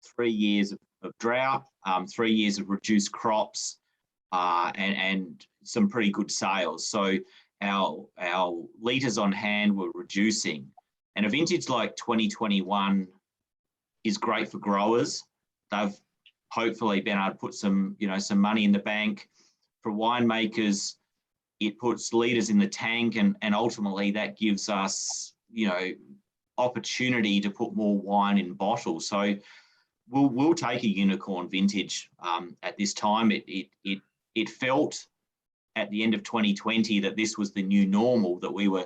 3 years of drought, 3 years of reduced crops, and some pretty good sales. So our litres on hand were reducing. And a vintage like 2021 is great for growers. They've hopefully been able to put some money in the bank. For winemakers, it puts litres in the tank, and ultimately that gives us, opportunity to put more wine in bottles. So we'll take a unicorn vintage at this time. It felt at the end of 2020 that this was the new normal, that we were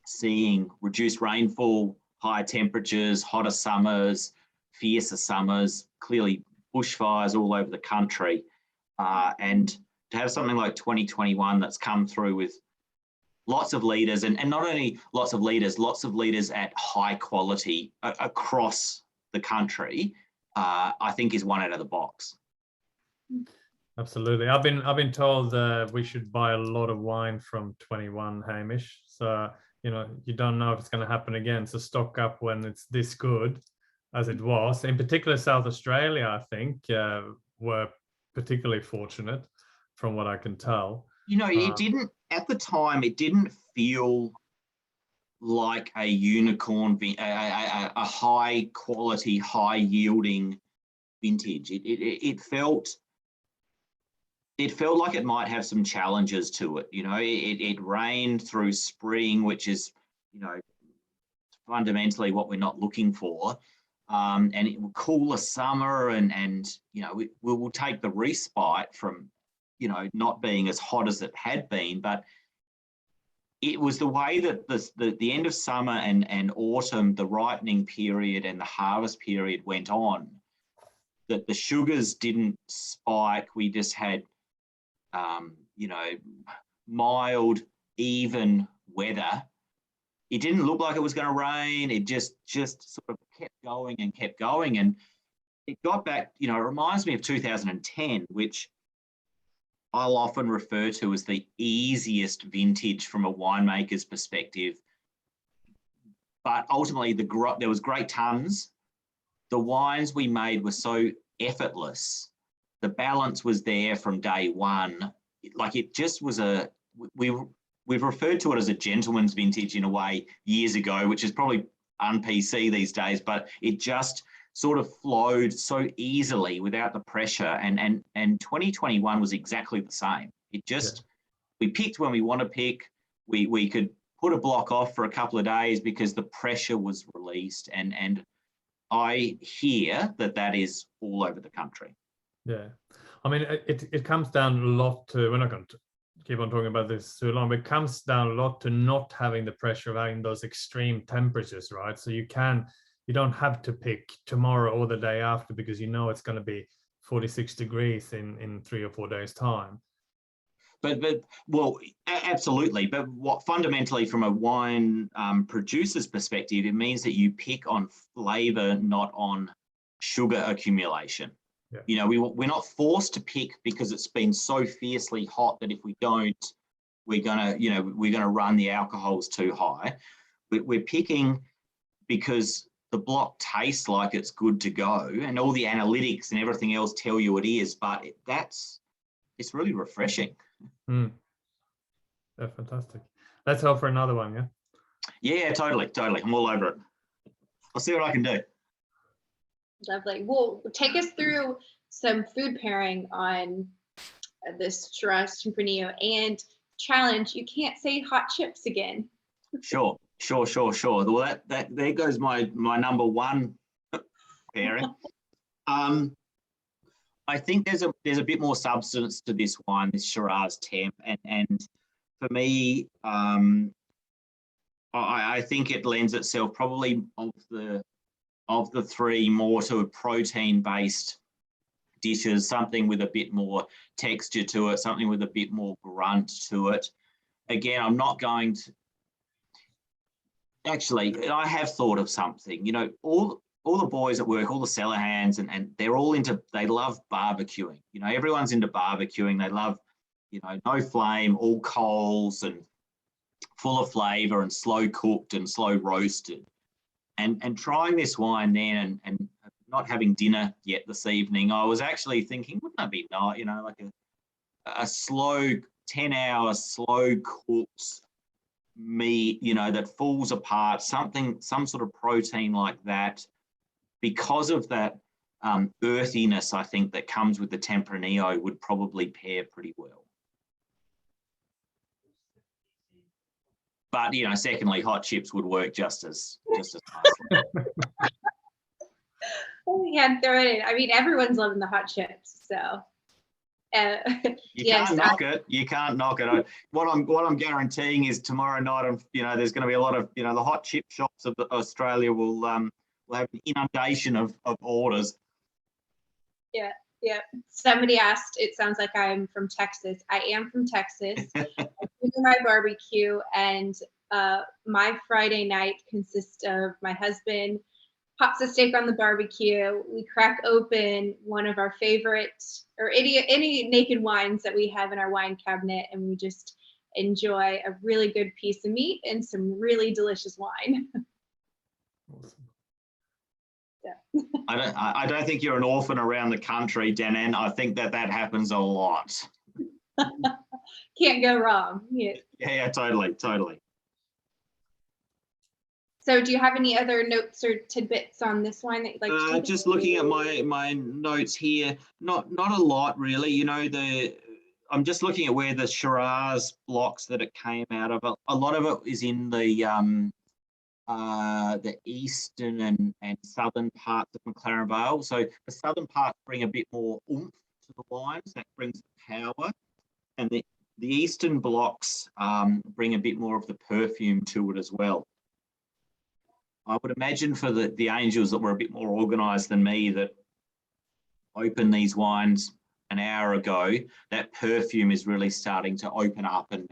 seeing reduced rainfall, higher temperatures, hotter summers, fiercer summers, clearly bushfires all over the country. And to have something like 2021 that's come through with lots of litres, and not only lots of litres at high quality across the country, I think is one out of the box. Absolutely. I've been told we should buy a lot of wine from 21, Hamish. So, you don't know if it's going to happen again. So stock up when it's this good as it was. In particular, South Australia, I think, were particularly fortunate from what I can tell. It didn't, at the time, it didn't feel like a unicorn, a high quality, high yielding vintage. It felt like it might have some challenges to it. It rained through spring, which is, fundamentally what we're not looking for. and it will cooler summer, and we will take the respite from not being as hot as it had been, but it was the way that the end of summer and autumn, the ripening period and the harvest period went on, that the sugars didn't spike. We just had mild, even weather. It didn't look like it was going to rain. It just sort of kept going and kept going. And it got back, it reminds me of 2010, which I'll often refer to as the easiest vintage from a winemaker's perspective. But ultimately, there was great tons. The wines we made were so effortless. The balance was there from day one. Like, it just was we've referred to it as a gentleman's vintage in a way years ago, which is probably un-PC these days, but it just sort of flowed so easily without the pressure. And 2021 was exactly the same. It just, we picked when we want to pick. We could put a block off for a couple of days because the pressure was released. And I hear that is all over the country. Yeah. I mean, it comes down a lot to, we're not going to keep on talking about this too long, but it comes down a lot to not having the pressure of having those extreme temperatures, right? So you don't have to pick tomorrow or the day after because it's going to be 46 degrees in 3 or 4 days' time. But well, absolutely. But what fundamentally, from a wine producer's perspective, it means that you pick on flavour, not on sugar accumulation. Yeah. We're not forced to pick because it's been so fiercely hot that if we don't, we're gonna run the alcohols too high. We're picking because the block tastes like it's good to go, and all the analytics and everything else tell you it is. But it's really refreshing. Yeah, fantastic. Let's hope for another one. Yeah. Yeah, totally. I'm all over it. I'll see what I can do. Lovely. Well, take us through some food pairing on this Shiraz Tempranillo, and challenge, you can't say hot chips again. Sure. Well, that there goes my number one pairing. I think there's a bit more substance to this wine, this Shiraz Temp, and for me, I think it lends itself probably of the three more to a protein-based dishes, something with a bit more texture to it, something with a bit more grunt to it. Again, I'm not going to. Actually, I have thought of something. All the boys at work, all the cellar hands, and they're all they love barbecuing. Everyone's into barbecuing. They love, no flame, all coals and full of flavour and slow cooked and slow roasted. And trying this wine then and not having dinner yet this evening, I was actually thinking, wouldn't that be nice, like a slow 10-hour slow cooked meat, that falls apart, some sort of protein like that, because of that earthiness, I think, that comes with the Tempranillo would probably pair pretty well. But, secondly, hot chips would work just as nicely. Oh, yeah, throw it in. I mean, everyone's loving the hot chips, so. You can't knock it. You can't knock it. What I'm guaranteeing is tomorrow night, there's going to be a lot of, the hot chip shops of Australia will have an inundation of orders. Yeah. Somebody asked, it sounds like I'm from Texas. I am from Texas. I do my barbecue, and my Friday night consists of my husband pops a steak on the barbecue. We crack open one of our favorite, or any naked wines that we have in our wine cabinet, and we just enjoy a really good piece of meat and some really delicious wine. Awesome. Yeah. I don't think you're an orphan around the country, Danan. I think that happens a lot. Can't go wrong. Yeah, totally. So do you have any other notes or tidbits on this wine that you'd like to just looking at my notes here, not a lot really. I'm just looking at where the Shiraz blocks that it came out of. A lot of it is in the the eastern and southern parts of McLaren Vale. So the southern parts bring a bit more oomph to the wines, that brings power, and the eastern blocks bring a bit more of the perfume to it as well. I would imagine for the Angels that were a bit more organised than me, that opened these wines an hour ago, that perfume is really starting to open up and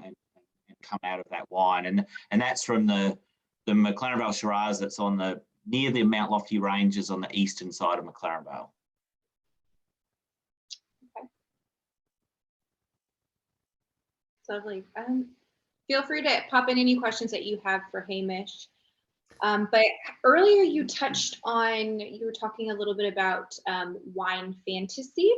come out of that wine. And that's from the McLaren Vale Shiraz that's on near the Mount Lofty Ranges on the eastern side of McLaren Vale. Okay. Lovely. Feel free to pop in any questions that you have for Hamish. But earlier you touched on, you were talking a little bit about wine fantasy,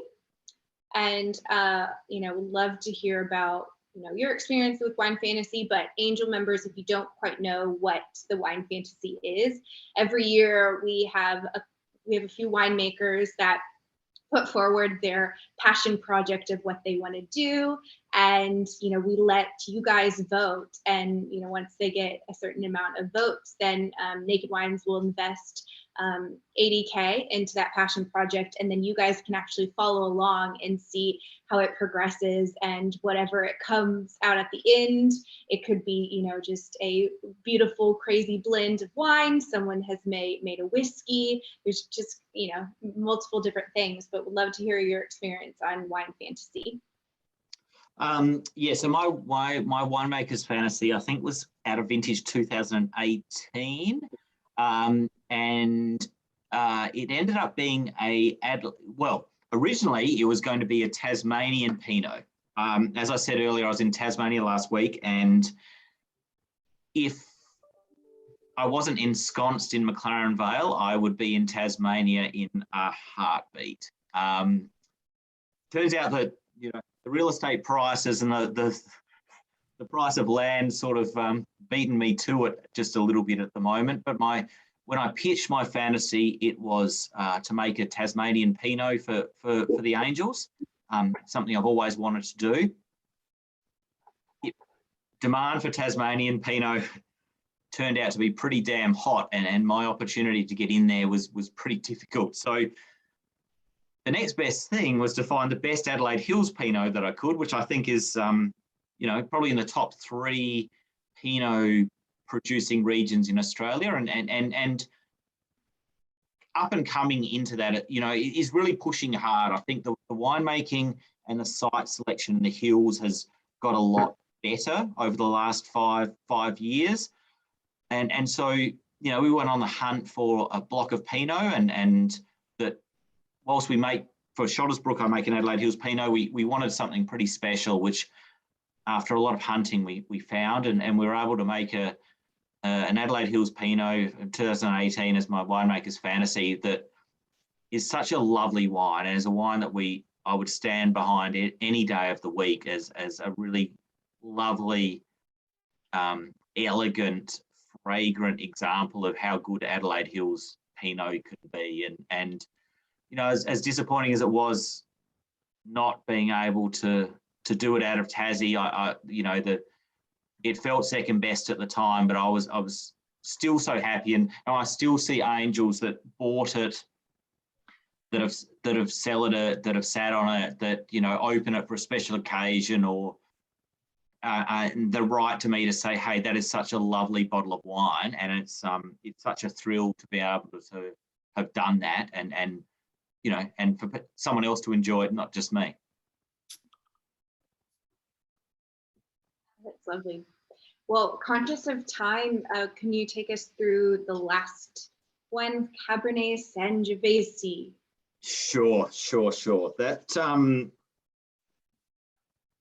and would love to hear about your experience with wine fantasy. But Angel members, if you don't quite know what the wine fantasy is, every year we have a few winemakers that put forward their passion project of what they want to do, and we let you guys vote, and once they get a certain amount of votes, then Naked Wines will invest $80K into that passion project, and then you guys can actually follow along and see how it progresses, and whatever it comes out at the end, it could be just a beautiful crazy blend of wine, someone has made a whiskey, there's just multiple different things, but would love to hear your experience on wine fantasy. Yeah, so my winemaker's fantasy, I think, was out of vintage 2018. And it ended up being originally it was going to be a Tasmanian Pinot. As I said earlier, I was in Tasmania last week, and if I wasn't ensconced in McLaren Vale, I would be in Tasmania in a heartbeat. Turns out that the real estate prices and the price of land sort of beaten me to it just a little bit at the moment. But when I pitched my fantasy, it was to make a Tasmanian Pinot for the Angels, something I've always wanted to do. Demand for Tasmanian Pinot turned out to be pretty damn hot, and my opportunity to get in there was pretty difficult. So the next best thing was to find the best Adelaide Hills Pinot that I could, which I think is, probably in the top 3 Pinot producing regions in Australia, and up and coming into that, is really pushing hard. I think the winemaking and the site selection in the hills has got a lot better over the last five years. And so, we went on the hunt for a block of Pinot, and that whilst we make, for Shottersbrook, I make an Adelaide Hills Pinot, we wanted something pretty special, which after a lot of hunting we found, and we were able to make an Adelaide Hills Pinot in 2018 as my winemaker's fantasy, that is such a lovely wine, and is a wine that I would stand behind it any day of the week as a really lovely, elegant, fragrant example of how good Adelaide Hills Pinot could be. And as disappointing as it was not being able to do it out of Tassie, it felt second best at the time, but I was still so happy, and I still see Angels that bought it, that have cellared it, that have sat on it, that open it for a special occasion, or the right to me to say, hey, that is such a lovely bottle of wine, and it's such a thrill to be able to have done that, and for someone else to enjoy it, not just me. That's lovely. Well, conscious of time, can you take us through the last one, Cabernet Sangiovese? Sure. That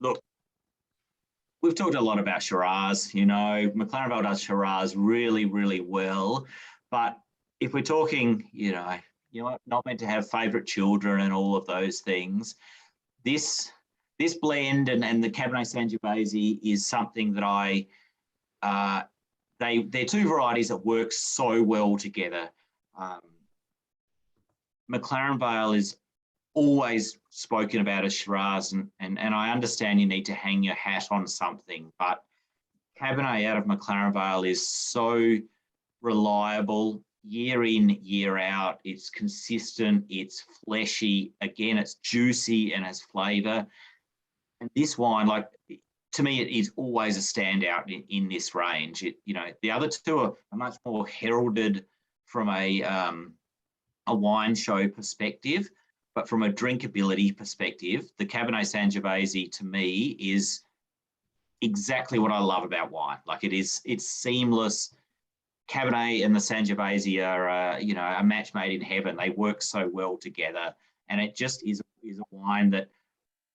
look, we've talked a lot about Shiraz. McLaren Vale does Shiraz really, really well, but if we're talking, not meant to have favourite children and all of those things, this blend and the Cabernet Sangiovese is something that they're two varieties that work so well together. McLaren Vale is always spoken about as Shiraz, and I understand you need to hang your hat on something, but Cabernet out of McLaren Vale is so reliable, year in, year out. It's consistent, it's fleshy. Again, it's juicy and has flavour. And this wine, like, to me, it is always a standout in this range. The other two are much more heralded from a wine show perspective, but from a drinkability perspective, the Cabernet Sangiovese to me is exactly what I love about wine. Like, it's seamless. Cabernet and the Sangiovese are, a match made in heaven. They work so well together, and it just is a wine that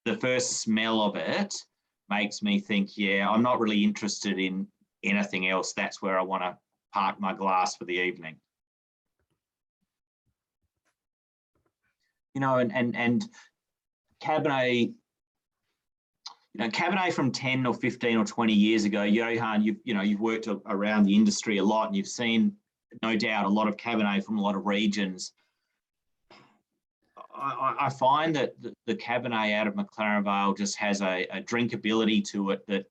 the first smell of it makes me think, yeah, I'm not really interested in anything else. That's where I want to park my glass for the evening. And Cabernet, Cabernet from 10 or 15 or 20 years ago, Johan, you've worked around the industry a lot, and you've seen, no doubt, a lot of Cabernet from a lot of regions. I find that the Cabernet out of McLaren Vale just has a drinkability to it that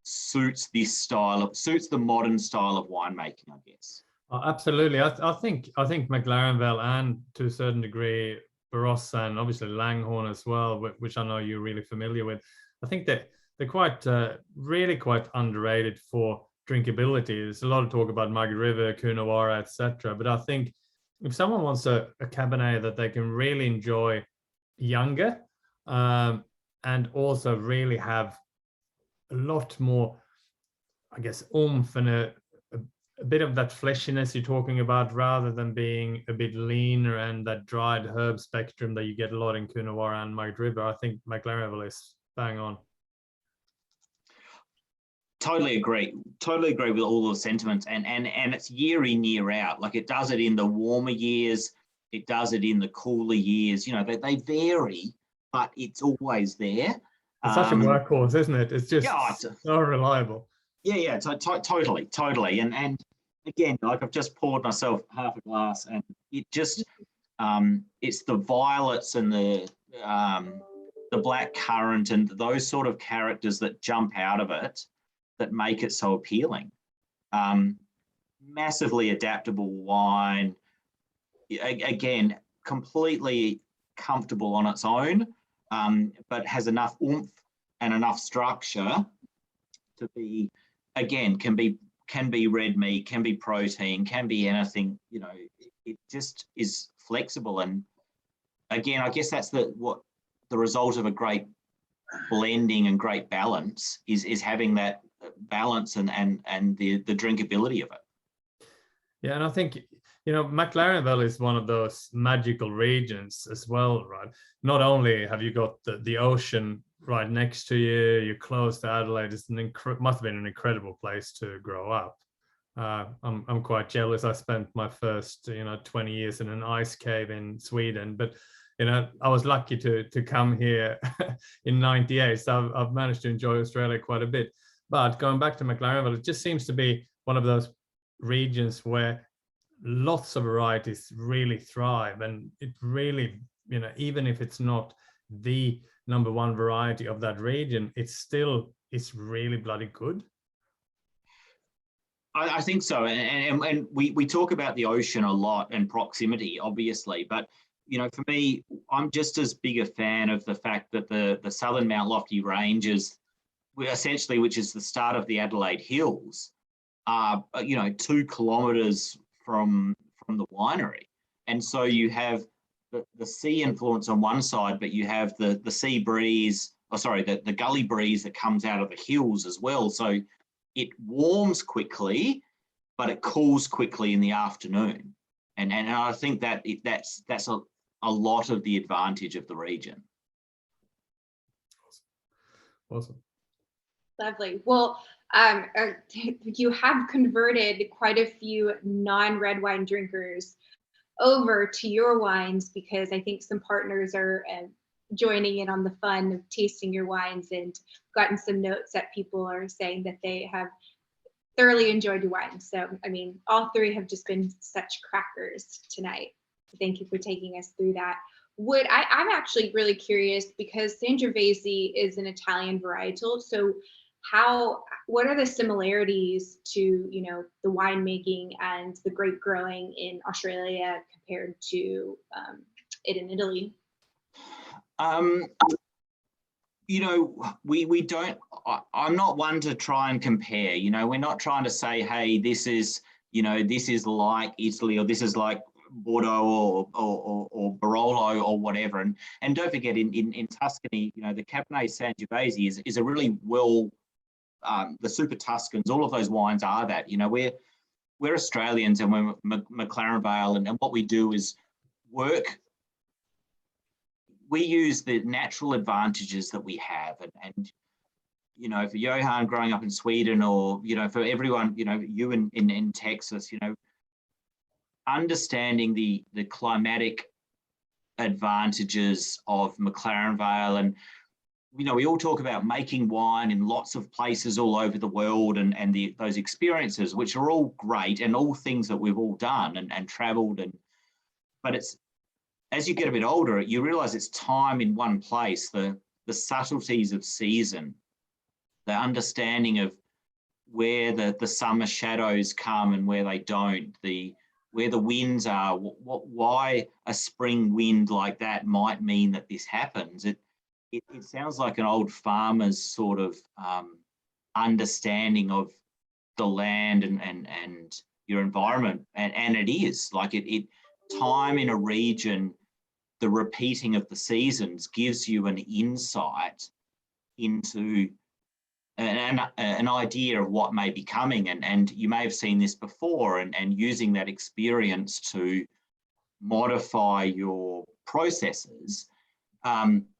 suits the modern style of winemaking, I guess. Oh, absolutely. I think McLaren Vale, and to a certain degree Barossa, and obviously Langhorne as well, which I know you're really familiar with. I think that they're quite really quite underrated for drinkability. There's a lot of talk about Muggy River, Coonawarra, etc. But I think if someone wants a Cabernet that they can really enjoy younger, and also really have a lot more, I guess, oomph and a bit of that fleshiness you're talking about, rather than being a bit leaner and that dried herb spectrum that you get a lot in Coonawarra and Muggy River, I think McLaren Vale is bang on. Totally agree with all the sentiments, and it's year in, year out. Like, it does it in the warmer years, it does it in the cooler years. They vary, but it's always there. It's such a workhorse, isn't it? It's just so reliable. Yeah, totally. And again, like, I've just poured myself half a glass, and it just it's the violets and the black currant and those sort of characters that jump out of it that make it so appealing. Massively adaptable wine. Again, completely comfortable on its own, but has enough oomph and enough structure to be, again, can be red meat, can be protein, can be anything. It just is flexible. And again, I guess that's the result of a great blending and great balance is having that balance and the drinkability of it. Yeah, and I think McLaren Vale is one of those magical regions as well, right? Not only have you got the ocean right next to you, you're close to Adelaide. It's must have been an incredible place to grow up. I'm quite jealous. I spent my first 20 years in an ice cave in Sweden, but I was lucky to come here in '98, so I've managed to enjoy Australia quite a bit. But going back to McLaren Vale, it just seems to be one of those regions where lots of varieties really thrive, and it really, even if it's not the number one variety of that region, it's really bloody good. I think so, and we talk about the ocean a lot and proximity, obviously, but for me, I'm just as big a fan of the fact that the southern Mount Lofty ranges, essentially, which is the start of the Adelaide Hills, are 2 kilometres from the winery, and so you have the sea influence on one side, but you have the sea breeze, the gully breeze that comes out of the hills as well. So it warms quickly, but it cools quickly in the afternoon, and I think that's a lot of the advantage of the region. Awesome. Lovely. Well, you have converted quite a few non-red wine drinkers over to your wines, because I think some partners are joining in on the fun of tasting your wines, and gotten some notes that people are saying that they have thoroughly enjoyed your wine. So, I mean, all three have just been such crackers tonight. Thank you for taking us through that. I'm actually really curious, because Sangiovese is an Italian varietal. So what are the similarities to, you know, the winemaking and the grape growing in Australia compared to it in Italy? You know, we don't, I'm not one to try and compare, you know, we're not trying to say, hey, this is, you know, this is like Italy, or this is like Bordeaux or Barolo or whatever. And don't forget, in Tuscany, you know, the Cabernet Sangiovese is a really well, the Super Tuscans, all of those wines are that. You know, we're Australians, and we're McLaren Vale, and what we do is we use the natural advantages that we have, and you know, for Johan growing up in Sweden, or you know, for everyone, you know, you in Texas, you know, understanding the climatic advantages of McLaren Vale. And you know, we all talk about making wine in lots of places all over the world, and those experiences, which are all great and all things that we've all done and traveled, but it's, as you get a bit older, you realize it's time in one place, the subtleties of season, the understanding of where the summer shadows come and where they don't, where the winds are, why a spring wind like that might mean that this happens. It sounds like an old farmer's sort of understanding of the land and your environment, and it is like it time in a region, the repeating of the seasons gives you an insight into an idea of what may be coming, and you may have seen this before, and using that experience to modify your processes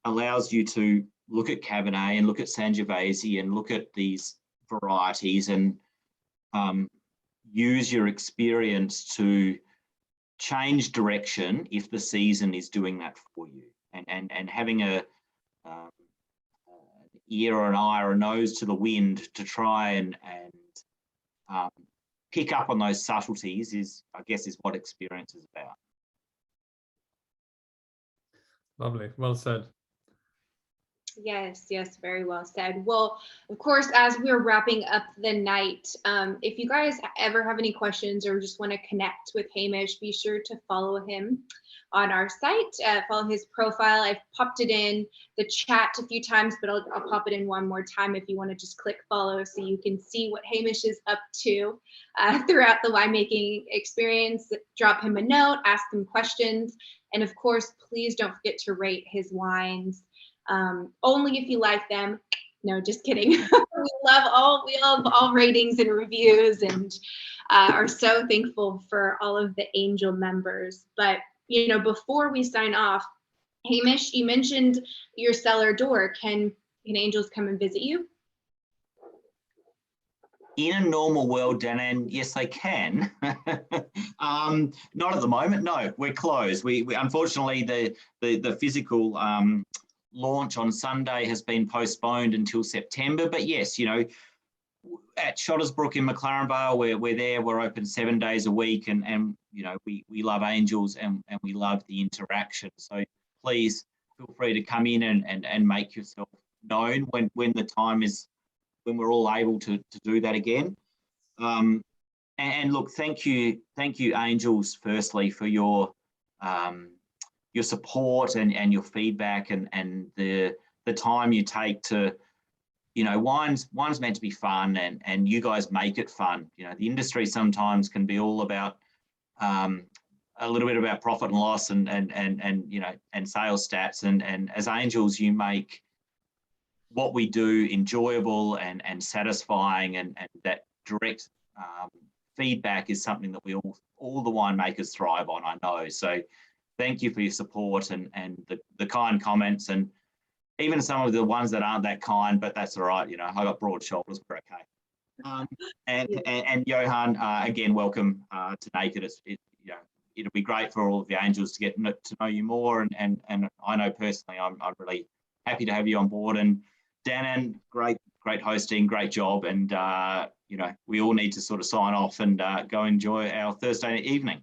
allows you to look at Cabernet and look at Sangiovese and look at these varieties and use your experience to change direction if the season is doing that for you, and having a ear or an eye or a nose to the wind to try and pick up on those subtleties is, I guess, is what experience is about. Lovely, well said. Yes, very well said. Well, of course, as we're wrapping up the night, if you guys ever have any questions or just want to connect with Hamish, be sure to follow him on our site, follow his profile. I've popped it in the chat a few times, but I'll pop it in one more time if you want to just click follow so you can see what Hamish is up to throughout the winemaking experience. Drop him a note, ask him questions, and of course, please don't forget to rate his wines. Only if you like them. No, just kidding. we love all ratings and reviews, and are so thankful for all of the Angel members. But you know, before we sign off, Hamish, you mentioned your cellar door. Can Angels come and visit you? In a normal world, Dan, yes, they can. Not at the moment. No, we're closed. We unfortunately the physical launch on Sunday has been postponed until September. But yes, you know, at Shottersbrook in McLaren Vale, we're there. We're open 7 days a week, and you know, we love Angels and we love the interaction. So please feel free to come in and make yourself known when the time is, when we're all able to do that again. And look, thank you, Angels, firstly for your support and your feedback and the time you take to, you know, wine's meant to be fun, and you guys make it fun. You know, the industry sometimes can be all about a little bit about profit and loss and you know, and sales stats, and as Angels, you make what we do enjoyable and satisfying, and that direct feedback is something that we all the winemakers thrive on, I know. So thank you for your support and the kind comments, and even some of the ones that aren't that kind, but that's all right. You know, I got broad shoulders, we're okay. And Johan, again, welcome to Naked. You know, it'll be great for all of the Angels to get to know you more, and I know personally I'm really happy to have you on board. And Dan, great hosting, great job, and you know, we all need to sort of sign off and go enjoy our Thursday evening.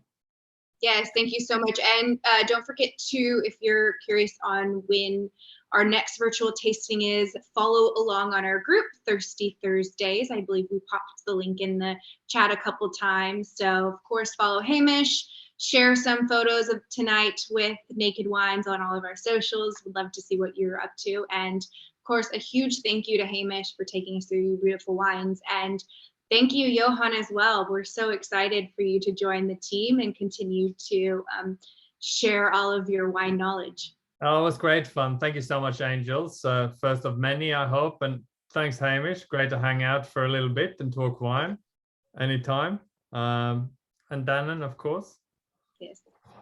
Yes, thank you so much. And don't forget to, if you're curious on when our next virtual tasting is, follow along on our group, Thirsty Thursdays. I believe we popped the link in the chat a couple times. So of course, follow Hamish, share some photos of tonight with Naked Wines on all of our socials. We'd love to see what you're up to. And of course, a huge thank you to Hamish for taking us through your beautiful wines. And thank you, Johan, as well. We're so excited for you to join the team and continue to share all of your wine knowledge. Oh, it was great fun. Thank you so much, Angels. First of many, I hope. And thanks, Hamish. Great to hang out for a little bit and talk wine anytime. And Dannon, of course. Yes.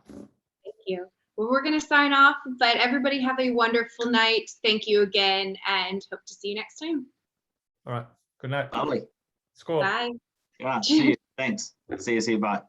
Thank you. Well, we're going to sign off, but everybody have a wonderful night. Thank you again, and hope to see you next time. All right. Good night. Lovely. Score. Bye. Yeah, see you. Thanks. See you. Bye.